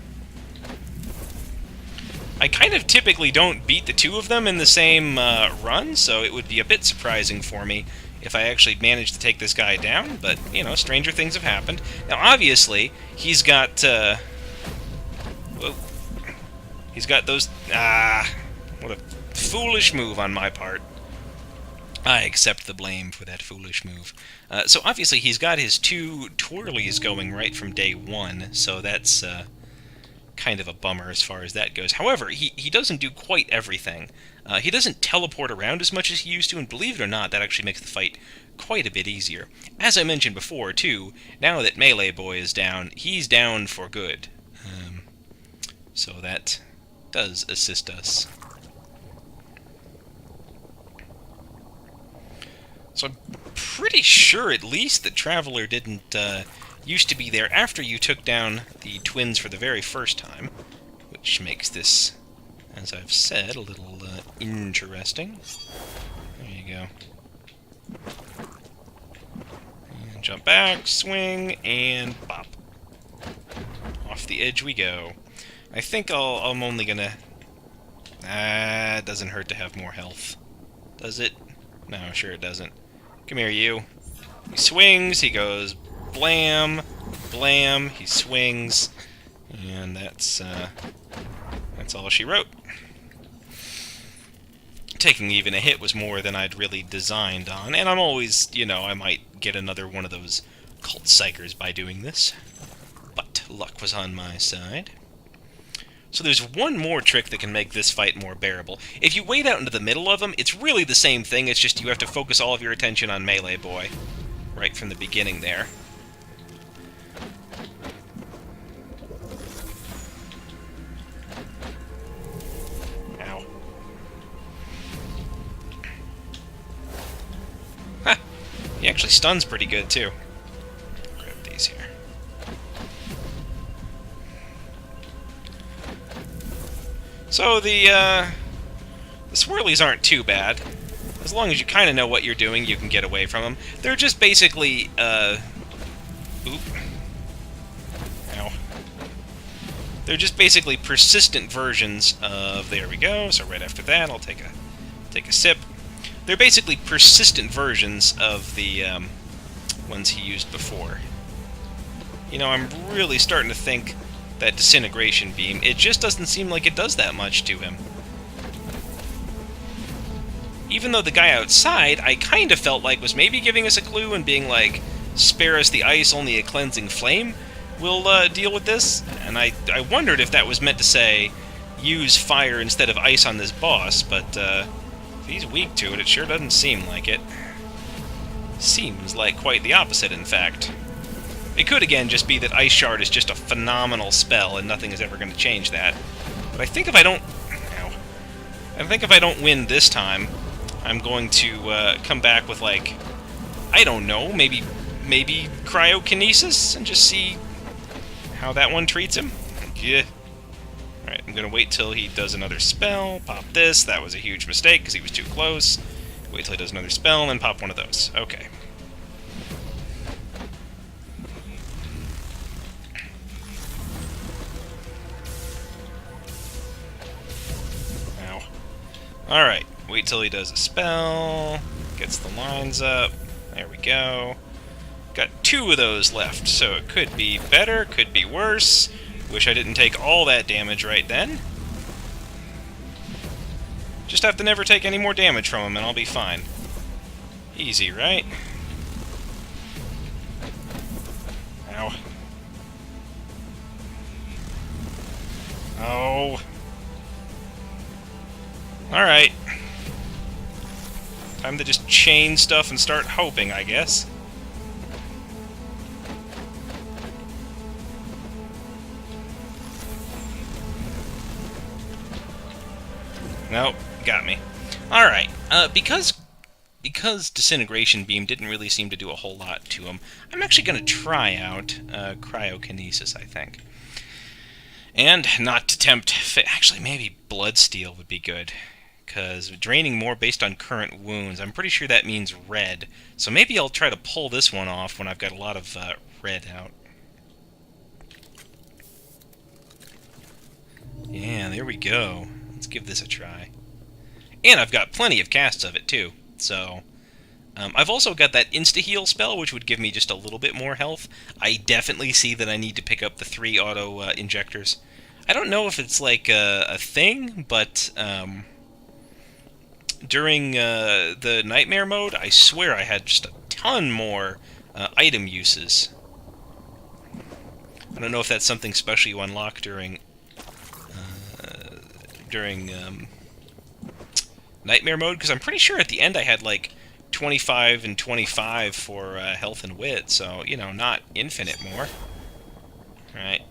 S1: I kind of typically don't beat the 2 of them in the same run, so it would be a bit surprising for me if I actually managed to take this guy down, but, stranger things have happened. Now, obviously, he's got, whoa. He's got those... what a foolish move on my part. I accept the blame for that foolish move. So, obviously, he's got his 2 twirlies going right from day 1, so that's, kind of a bummer as far as that goes. However, he doesn't do quite everything. He doesn't teleport around as much as he used to, and believe it or not, that actually makes the fight quite a bit easier. As I mentioned before, too, now that Melee Boy is down, he's down for good. So that does assist us. So I'm pretty sure, at least, that Traveler didn't used to be there after you took down the twins for the very first time, which makes this, as I've said, a little interesting. There you go. And jump back, swing, and bop. Off the edge we go. I think I'm only gonna... it doesn't hurt to have more health. Does it? No, sure it doesn't. Come here, you. He swings, he goes blam, blam, he swings, and that's all she wrote. Taking even a hit was more than I'd really designed on, and I'm always, I might get another one of those cult psychers by doing this. But luck was on my side. So there's one more trick that can make this fight more bearable. If you wade out into the middle of them, it's really the same thing, it's just you have to focus all of your attention on Melee Boy right from the beginning there. Ow. Ha! He actually stuns pretty good, too. Grab these here. So the swirlies aren't too bad. As long as you kind of know what you're doing, you can get away from them. They're just basically, oop. Ow. They're just basically persistent versions of, there we go, so right after that I'll take a sip. They're basically persistent versions of the ones he used before. I'm really starting to think that disintegration beam, it just doesn't seem like it does that much to him. Even though the guy outside, I kind of felt like was maybe giving us a clue and being like, spare us the ice, only a cleansing flame will deal with this. And I wondered if that was meant to say, use fire instead of ice on this boss, but if he's weak to it, it sure doesn't seem like it. Seems like quite the opposite, in fact. It could, again, just be that Ice Shard is just a phenomenal spell, and nothing is ever going to change that. But I think if I don't... Ow. I think if I don't win this time, I'm going to come back with, like... I don't know, maybe cryokinesis, and just see how that one treats him? Yeah. Alright, I'm going to wait till he does another spell, pop this. That was a huge mistake, because he was too close. Wait till he does another spell, and then pop one of those. Okay. Ow. Alright, wait till he does a spell, gets the lines up. There we go. Got 2 of those left, so it could be better, could be worse. Wish I didn't take all that damage right then. Just have to never take any more damage from him and I'll be fine. Easy, right? Ow. Oh. Alright. Time to just chain stuff and start hoping, I guess. Nope, got me. Alright, because Disintegration Beam didn't really seem to do a whole lot to him, I'm actually going to try out Cryokinesis, I think. And not to tempt... Actually, maybe Bloodsteel would be good, because draining more based on current wounds, I'm pretty sure that means red. So maybe I'll try to pull this one off when I've got a lot of red out. Yeah, there we go. Let's give this a try. And I've got plenty of casts of it, too. So, I've also got that insta-heal spell, which would give me just a little bit more health. I definitely see that I need to pick up the 3 auto injectors. I don't know if it's like a thing, but during the Nightmare mode, I swear I had just a ton more item uses. I don't know if that's something special you unlock during Nightmare mode, because I'm pretty sure at the end I had like 25 and 25 for health and wit, so, you know, not infinite more. Alright.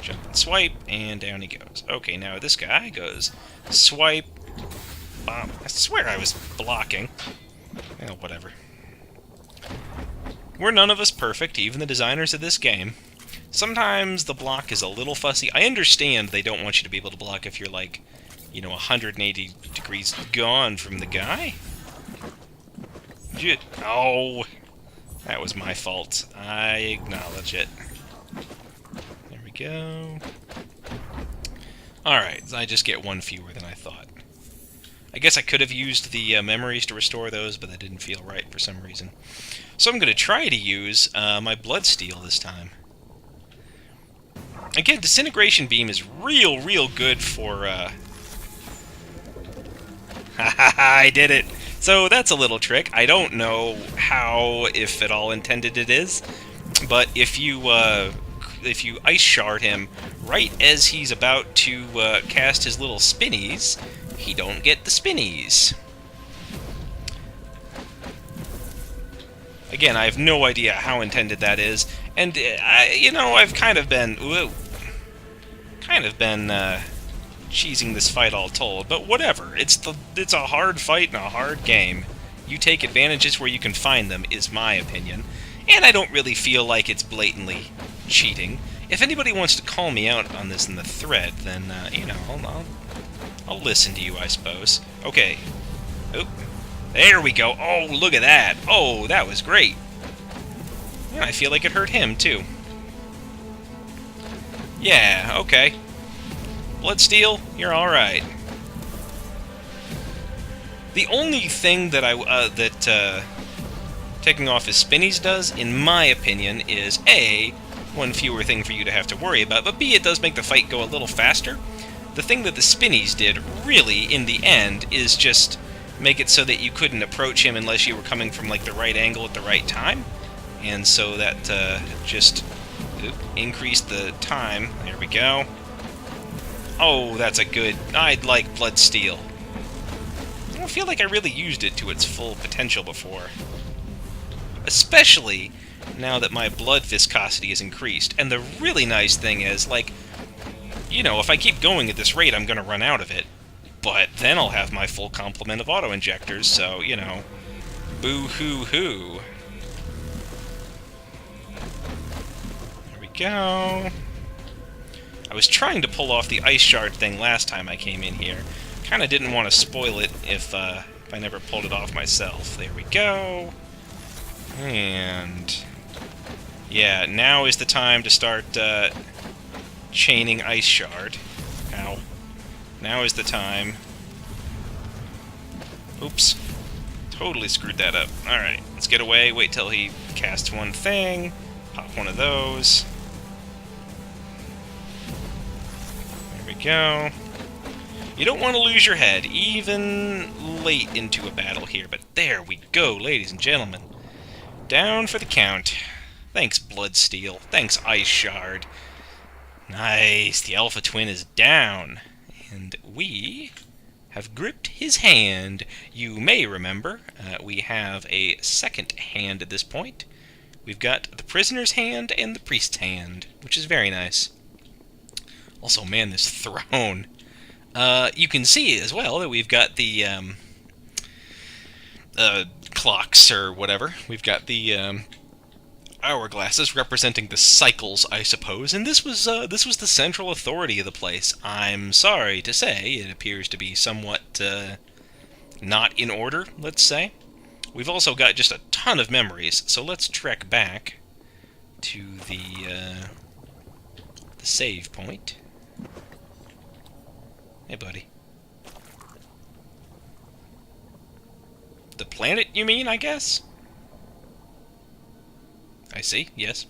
S1: Jump and swipe, and down he goes. Okay, now this guy goes swipe, bomb. I swear I was blocking. Well, whatever. We're none of us perfect, even the designers of this game. Sometimes the block is a little fussy. I understand they don't want you to be able to block if you're, like, you know, 180 degrees gone from the guy. Oh, that was my fault. I acknowledge it. There we go. Alright, I just get 1 fewer than I thought. I guess I could have used the memories to restore those, but that didn't feel right for some reason. So I'm going to try to use my Bloodsteel this time. Again, Disintegration Beam is real good for, I did it! So that's a little trick. I don't know how, if at all intended it is, but if you Ice Shard him right as he's about to cast his little spinnies, he don't get the spinnies. Again, I have no idea how intended that is, and you know, I've kind of been cheesing this fight all told, but whatever. It's a hard fight and a hard game. You take advantages where you can find them, is my opinion, and I don't really feel like it's blatantly cheating. If anybody wants to call me out on this in the thread, then you know, I'll listen to you, I suppose. Okay. Oop. There we go. Oh, look at that. Oh, that was great. Yeah, I feel like it hurt him, too. Yeah, okay. Bloodsteel, you're alright. The only thing that taking off his spinnies does, in my opinion, is A, 1 fewer thing for you to have to worry about, but B, it does make the fight go a little faster. The thing that the spinnies did, really, in the end, is just make it so that you couldn't approach him unless you were coming from, like, the right angle at the right time. And so that just increased the time. There we go. Oh, that's a good... I'd like Bloodsteel. I don't feel like I really used it to its full potential before. Especially now that my blood viscosity is increased. And the really nice thing is, like, you know, if I keep going at this rate, I'm going to run out of it. But then I'll have my full complement of auto-injectors, so, you know, boo-hoo-hoo. There we go. I was trying to pull off the ice shard thing last time I came in here. Kind of didn't want to spoil it if I never pulled it off myself. There we go. And yeah, now is the time to start chaining ice shard. Ow. Now is the time. Oops. Totally screwed that up. Alright, let's get away. Wait till he casts one thing. Pop one of those. There we go. You don't want to lose your head, even late into a battle here. But there we go, ladies and gentlemen. Down for the count. Thanks, Bloodsteel. Thanks, Ice Shard. Nice. The Alpha Twin is down. And we have gripped his hand. You may remember, we have a second hand at this point. We've got the Prisoner's hand and the Priest's hand, which is very nice. Also, man, this throne. You can see as well that we've got the clocks or whatever. We've got the hourglasses representing the cycles, I suppose. And this was the central authority of the place. I'm sorry to say, it appears to be somewhat not in order, let's say. We've also got just a ton of memories, so let's trek back to the save point. Hey, buddy. The planet, you mean, I guess? I see, yes.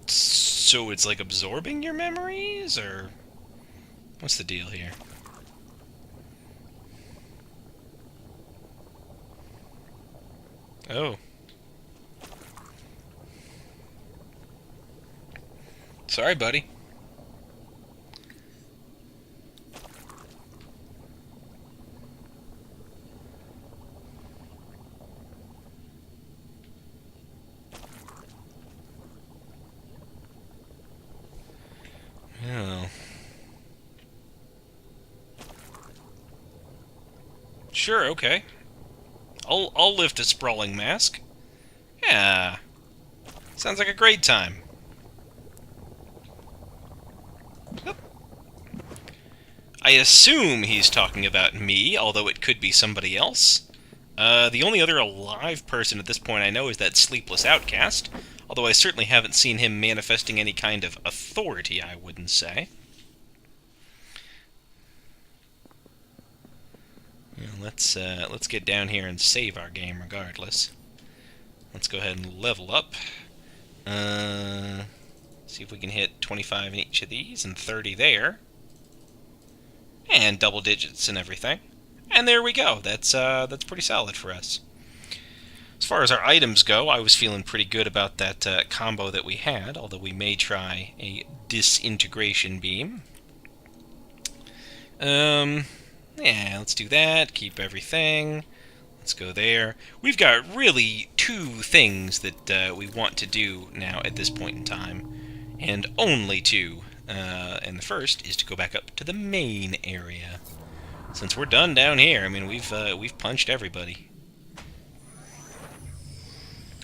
S1: So it's like absorbing your memories, or what's the deal here? Oh. Sorry, buddy. Oh. Sure, okay. I'll lift a sprawling mask. Yeah. Sounds like a great time. Oop. I assume he's talking about me, although it could be somebody else. The only other alive person at this point I know is that sleepless outcast, although I certainly haven't seen him manifesting any kind of authority, I wouldn't say. Yeah, let's get down here and save our game regardless. Let's go ahead and level up. See if we can hit 25 in each of these and 30 there. And double digits and everything. And there we go. That's pretty solid for us. As far as our items go, I was feeling pretty good about that combo that we had, although we may try a disintegration beam. Yeah, let's do that. Keep everything. Let's go there. We've got really two things that we want to do now at this point in time, and only two. And the first is to go back up to the main area. Since we're done down here, I mean, we've punched everybody.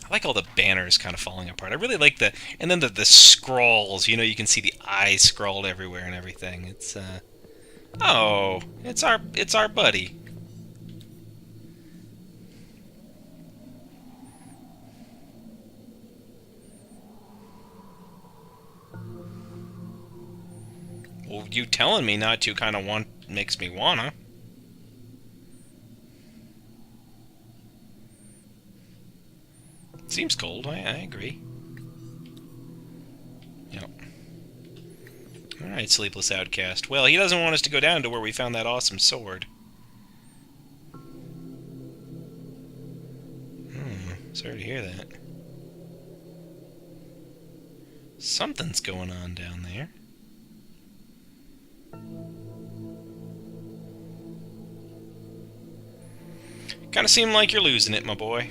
S1: I like all the banners kind of falling apart. I really like and then the scrawls. You know, you can see the eyes scrawled everywhere and everything. It's oh, it's our buddy. Well, you telling me not to kind of makes me wanna. Seems cold, I agree. Yep. Alright, Sleepless Outcast. Well, he doesn't want us to go down to where we found that awesome sword. Sorry to hear that. Something's going on down there. Kinda seem like you're losing it, my boy.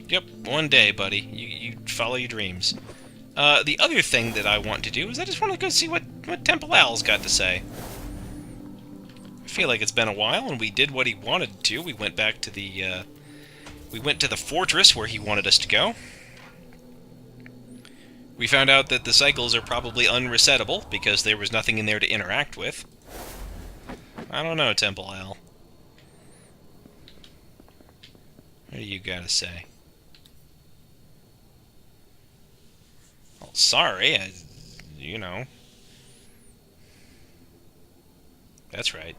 S1: Yep, one day, buddy. You follow your dreams. The other thing that I want to do is I just want to go see what Temple Al's got to say. I feel like it's been a while, and we did what he wanted to. We went back to the, we went to the fortress where he wanted us to go. We found out that the cycles are probably unresettable, because there was nothing in there to interact with. I don't know, Temple Al. What do you gotta say? Well, sorry, you know. That's right.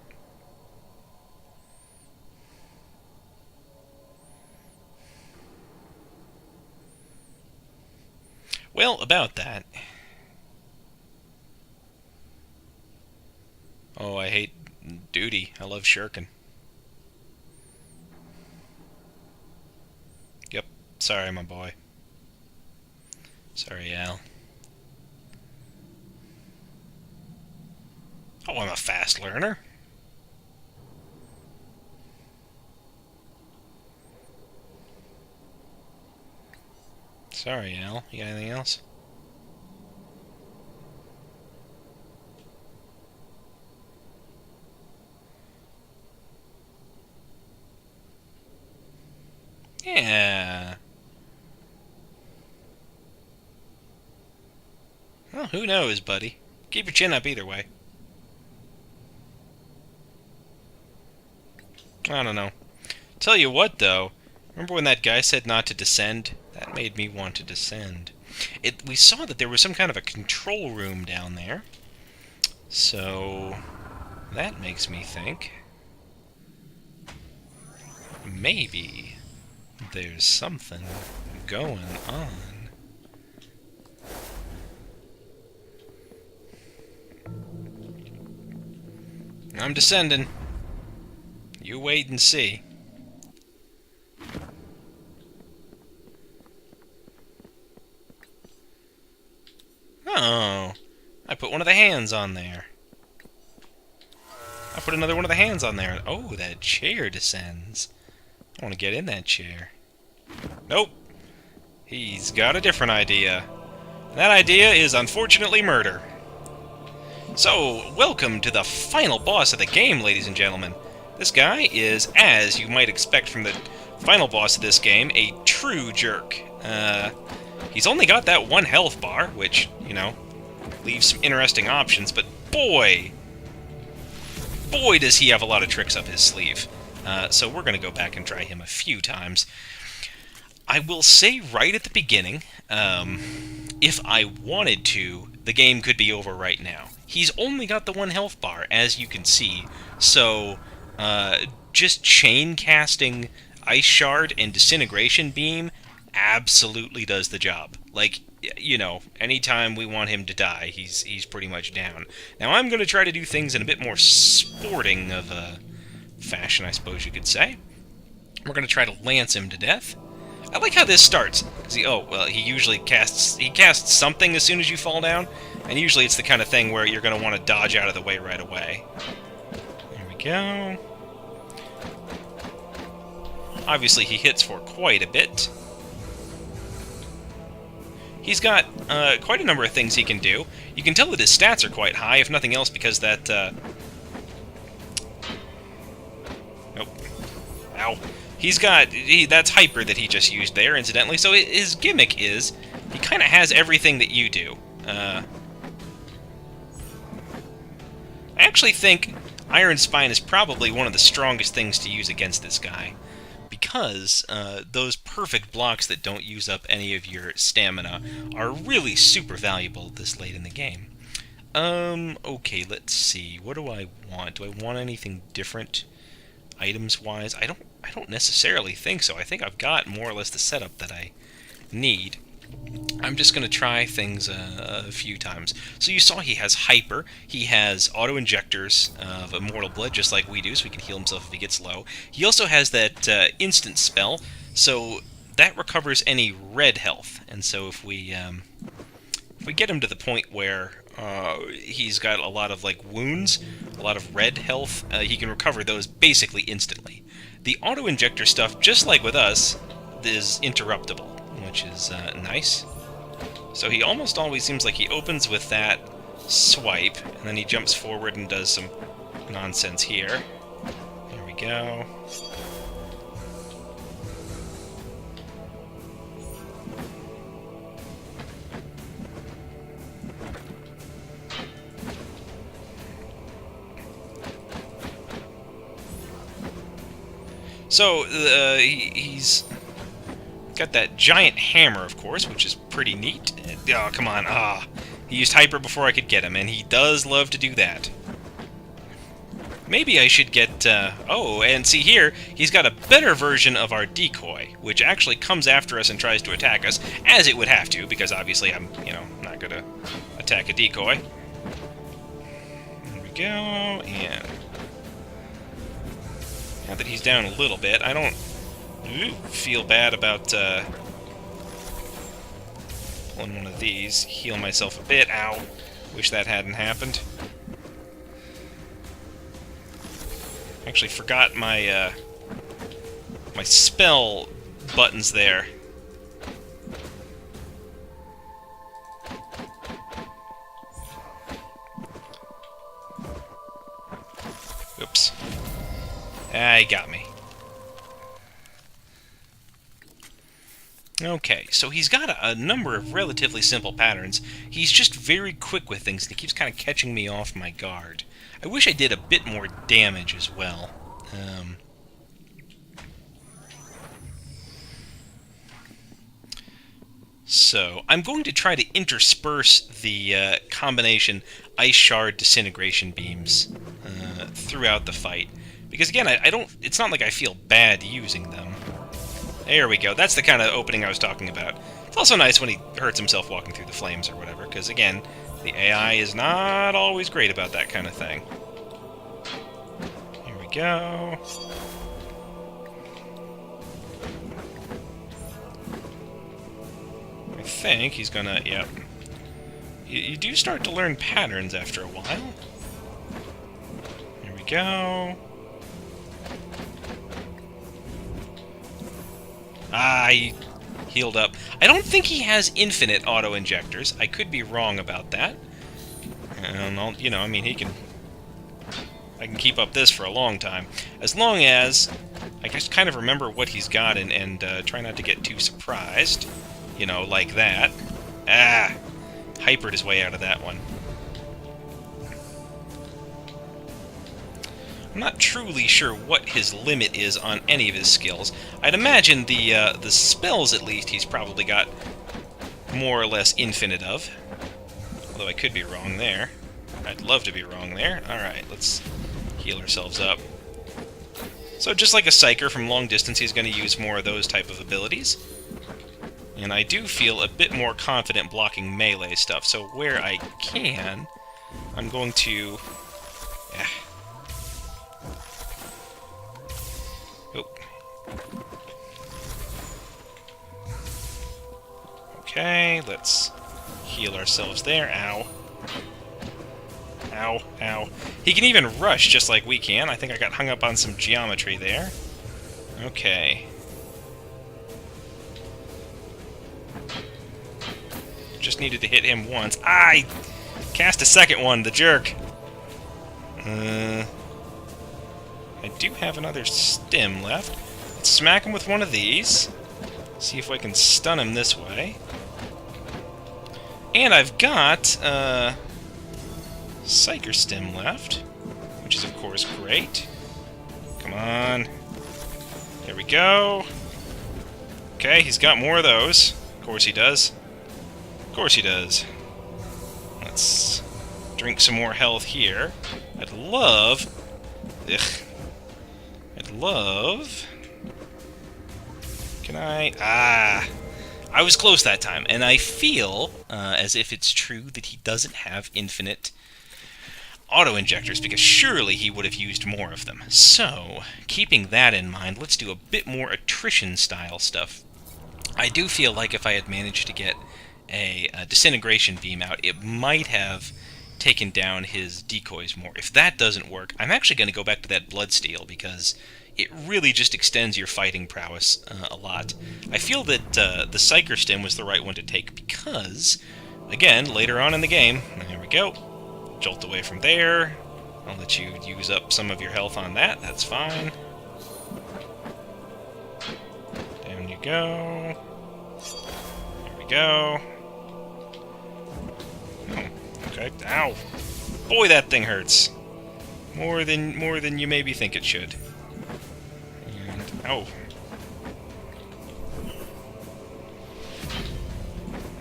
S1: Well, about that. Oh, I hate duty. I love shirking. Yep. Sorry, my boy. Sorry, Al. Oh, I'm a fast learner. Sorry, Al. You got anything else? Yeah. Well, who knows, buddy? Keep your chin up either way. I don't know. Tell you what, though. Remember when that guy said not to descend? That made me want to descend. We saw that there was some kind of a control room down there. So that makes me think maybe there's something going on. I'm descending. You wait and see. Oh, I put one of the hands on there. I put another one of the hands on there. Oh, that chair descends. I want to get in that chair. Nope. He's got a different idea. And that idea is, unfortunately, murder. So, welcome to the final boss of the game, ladies and gentlemen. This guy is, as you might expect from the final boss of this game, a true jerk. He's only got that one health bar, which, you know, leaves some interesting options, but boy does he have a lot of tricks up his sleeve. So we're going to go back and try him a few times. I will say right at the beginning, if I wanted to, the game could be over right now. He's only got the one health bar, as you can see, so just chain casting Ice Shard and Disintegration Beam absolutely does the job. Like, you know, anytime we want him to die, he's pretty much down. Now I'm going to try to do things in a bit more sporting of a fashion, I suppose you could say. We're going to try to lance him to death. I like how this starts. He usually casts something as soon as you fall down, and usually it's the kind of thing where you're going to want to dodge out of the way right away. There we go. Obviously he hits for quite a bit. He's got quite a number of things he can do. You can tell that his stats are quite high, if nothing else, because that... Nope. Ow. He's got... that's Hyper that he just used there, incidentally, so his gimmick is... he kind of has everything that you do. I actually think Iron Spine is probably one of the strongest things to use against this guy. Because those perfect blocks that don't use up any of your stamina are really super valuable this late in the game. Okay, let's see. What do I want? Do I want anything different items-wise? I don't necessarily think so. I think I've got more or less the setup that I need. I'm just going to try things a few times. So you saw he has Hyper. He has auto-injectors of Immortal Blood, just like we do, so he can heal himself if he gets low. He also has that instant spell, so that recovers any red health. And so if we get him to the point where he's got a lot of like wounds, a lot of red health, he can recover those basically instantly. The auto-injector stuff, just like with us, is interruptible, which is nice. So he almost always seems like he opens with that swipe, and then he jumps forward and does some nonsense here. There we go. So he's got that giant hammer, of course, which is pretty neat. Oh, come on. He used Hyper before I could get him, and he does love to do that. Maybe I should get... oh, and see here, he's got a better version of our decoy, which actually comes after us and tries to attack us, as it would have to, because obviously I'm, not going to attack a decoy. There we go, and... now that he's down a little bit, I don't feel bad about pulling one of these. Heal myself a bit. Ow. Wish that hadn't happened. Actually forgot my my spell buttons there. Oops. He got me. Okay, so he's got a number of relatively simple patterns. He's just very quick with things, and he keeps kind of catching me off my guard. I wish I did a bit more damage as well. So, I'm going to try to intersperse the combination Ice Shard Disintegration Beams throughout the fight. Because again, I don't. It's not like I feel bad using them. There we go. That's the kind of opening I was talking about. It's also nice when he hurts himself walking through the flames or whatever, because again, the AI is not always great about that kind of thing. Here we go. I think he's gonna. Yep. You do start to learn patterns after a while. Here we go. He healed up. I don't think he has infinite auto-injectors. I could be wrong about that. And I mean, I can keep up this for a long time. As long as I just kind of remember what he's got and try not to get too surprised. Like that. Hypered his way out of that one. I'm not truly sure what his limit is on any of his skills. I'd imagine the spells, at least, he's probably got more or less infinite of. Although I could be wrong there. I'd love to be wrong there. Alright, let's heal ourselves up. So just like a Psyker from long distance, he's going to use more of those type of abilities. And I do feel a bit more confident blocking melee stuff, so where I can, I'm going to... Okay, let's heal ourselves there. Ow. Ow, ow. He can even rush just like we can. I think I got hung up on some geometry there. Okay. Just needed to hit him once. I cast a second one, the jerk. I do have another stim left. Let's smack him with one of these. See if I can stun him this way. And I've got Psyker Stim left, which is of course great. Come on. There we go. Okay, he's got more of those. Of course he does. Of course he does. Let's drink some more health here. I'd love... I'd love... Can I... I was close that time, and I feel as if it's true that he doesn't have infinite auto-injectors, because surely he would have used more of them. So, keeping that in mind, let's do a bit more attrition-style stuff. I do feel like if I had managed to get a disintegration beam out, it might have taken down his decoys more. If that doesn't work, I'm actually going to go back to that bloodsteel, because it really just extends your fighting prowess a lot. I feel that the Psyker Stim was the right one to take because, again, later on in the game, there we go, jolt away from there. I'll let you use up some of your health on that, that's fine. Down you go. There we go. Oh, okay, ow! Boy, that thing hurts. More than you maybe think it should. And, oh.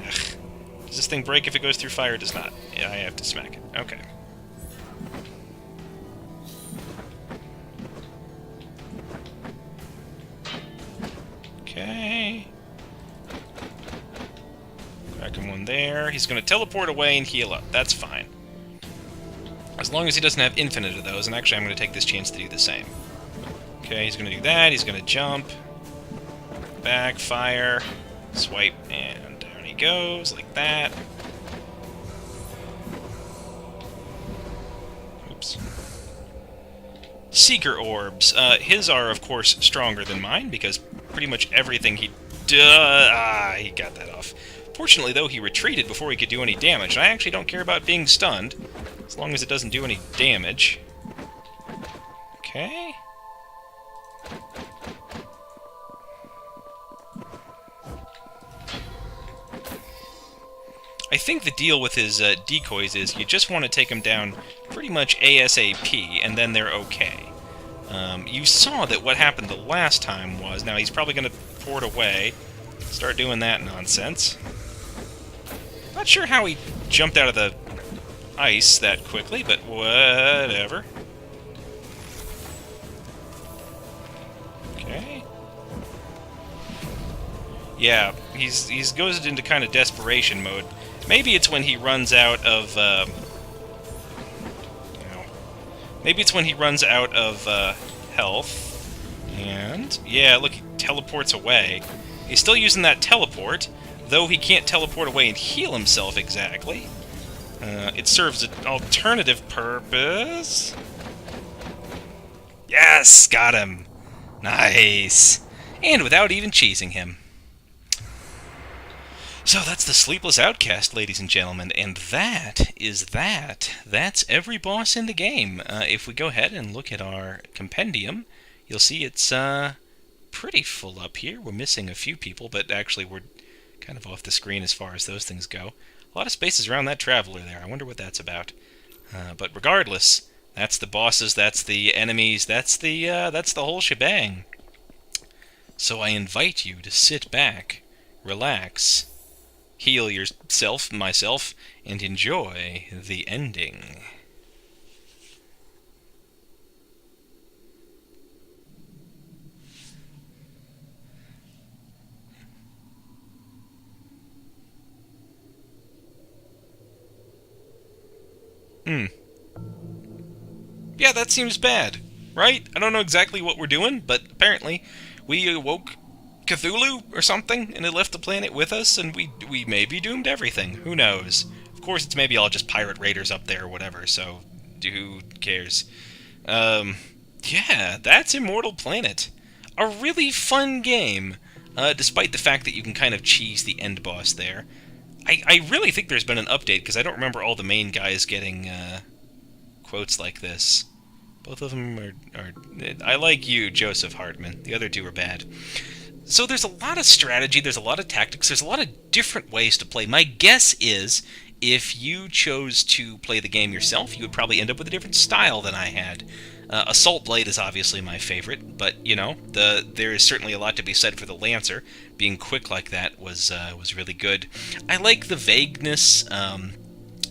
S1: Ugh. Does this thing break if it goes through fire? It does not. Yeah, I have to smack it. Okay. Okay. Crack him one there. He's going to teleport away and heal up. That's fine. As long as he doesn't have infinite of those, and actually I'm going to take this chance to do the same. Okay, he's going to do that. He's going to jump. Back, fire, swipe, and down he goes, like that. Oops. Seeker Orbs. His are, of course, stronger than mine, because pretty much everything he... he got that off. Fortunately, though, he retreated before he could do any damage, and I actually don't care about being stunned, as long as it doesn't do any damage. Okay. I think the deal with his decoys is you just want to take them down pretty much ASAP, and then they're okay. You saw that what happened the last time was... Now, he's probably going to port away, start doing that nonsense. Not sure how he jumped out of the ice that quickly, but whatever. Okay. Yeah, he's goes into kind of desperation mode. Maybe it's when he runs out of, maybe it's when he runs out of, health. And, yeah, look, he teleports away. He's still using that teleport, though he can't teleport away and heal himself exactly. It serves an alternative purpose. Yes! Got him! Nice! And without even cheesing him. So that's the Sleepless Outcast, ladies and gentlemen, and that is that. That's every boss in the game. If we go ahead and look at our compendium, you'll see it's pretty full up here. We're missing a few people, but actually we're kind of off the screen as far as those things go. A lot of spaces around that Traveler there. I wonder what that's about. But regardless, that's the bosses, that's the enemies, that's the whole shebang. So I invite you to sit back, relax, heal yourself, myself, and enjoy the ending. Yeah, that seems bad, right? I don't know exactly what we're doing, but apparently we awoke Cthulhu or something, and it left the planet with us, and we may be doomed to everything. Who knows? Of course, it's maybe all just pirate raiders up there or whatever, so who cares? Yeah, that's Immortal Planet. A really fun game, despite the fact that you can kind of cheese the end boss there. I really think there's been an update, because I don't remember all the main guys getting quotes like this. Both of them are... I like you, Joseph Hartman. The other two are bad. So there's a lot of strategy, there's a lot of tactics, there's a lot of different ways to play. My guess is, if you chose to play the game yourself, you would probably end up with a different style than I had. Assault Blade is obviously my favorite, but, you know, there is certainly a lot to be said for the Lancer. Being quick like that was really good. I like the vagueness.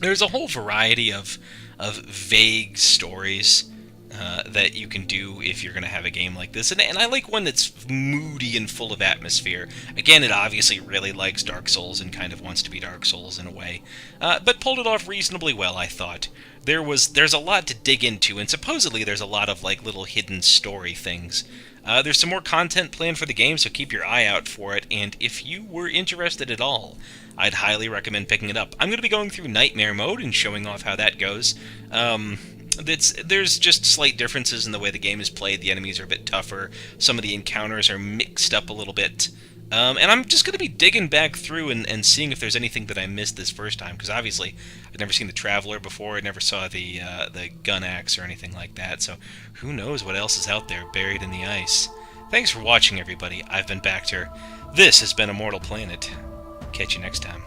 S1: There's a whole variety of vague stories that you can do if you're going to have a game like this. And I like one that's moody and full of atmosphere. Again, it obviously really likes Dark Souls and kind of wants to be Dark Souls in a way, but pulled it off reasonably well, I thought. There's a lot to dig into, and supposedly there's a lot of like little hidden story things. There's some more content planned for the game, so keep your eye out for it, and if you were interested at all, I'd highly recommend picking it up. I'm going to be going through Nightmare Mode and showing off how that goes. There's just slight differences in the way the game is played. The enemies are a bit tougher. Some of the encounters are mixed up a little bit. And I'm just going to be digging back through and seeing if there's anything that I missed this first time, because obviously I'd never seen the Traveler before. I never saw the gun axe or anything like that, so who knows what else is out there buried in the ice. Thanks for watching, everybody. I've been Bacter. This has been Immortal Planet. Catch you next time.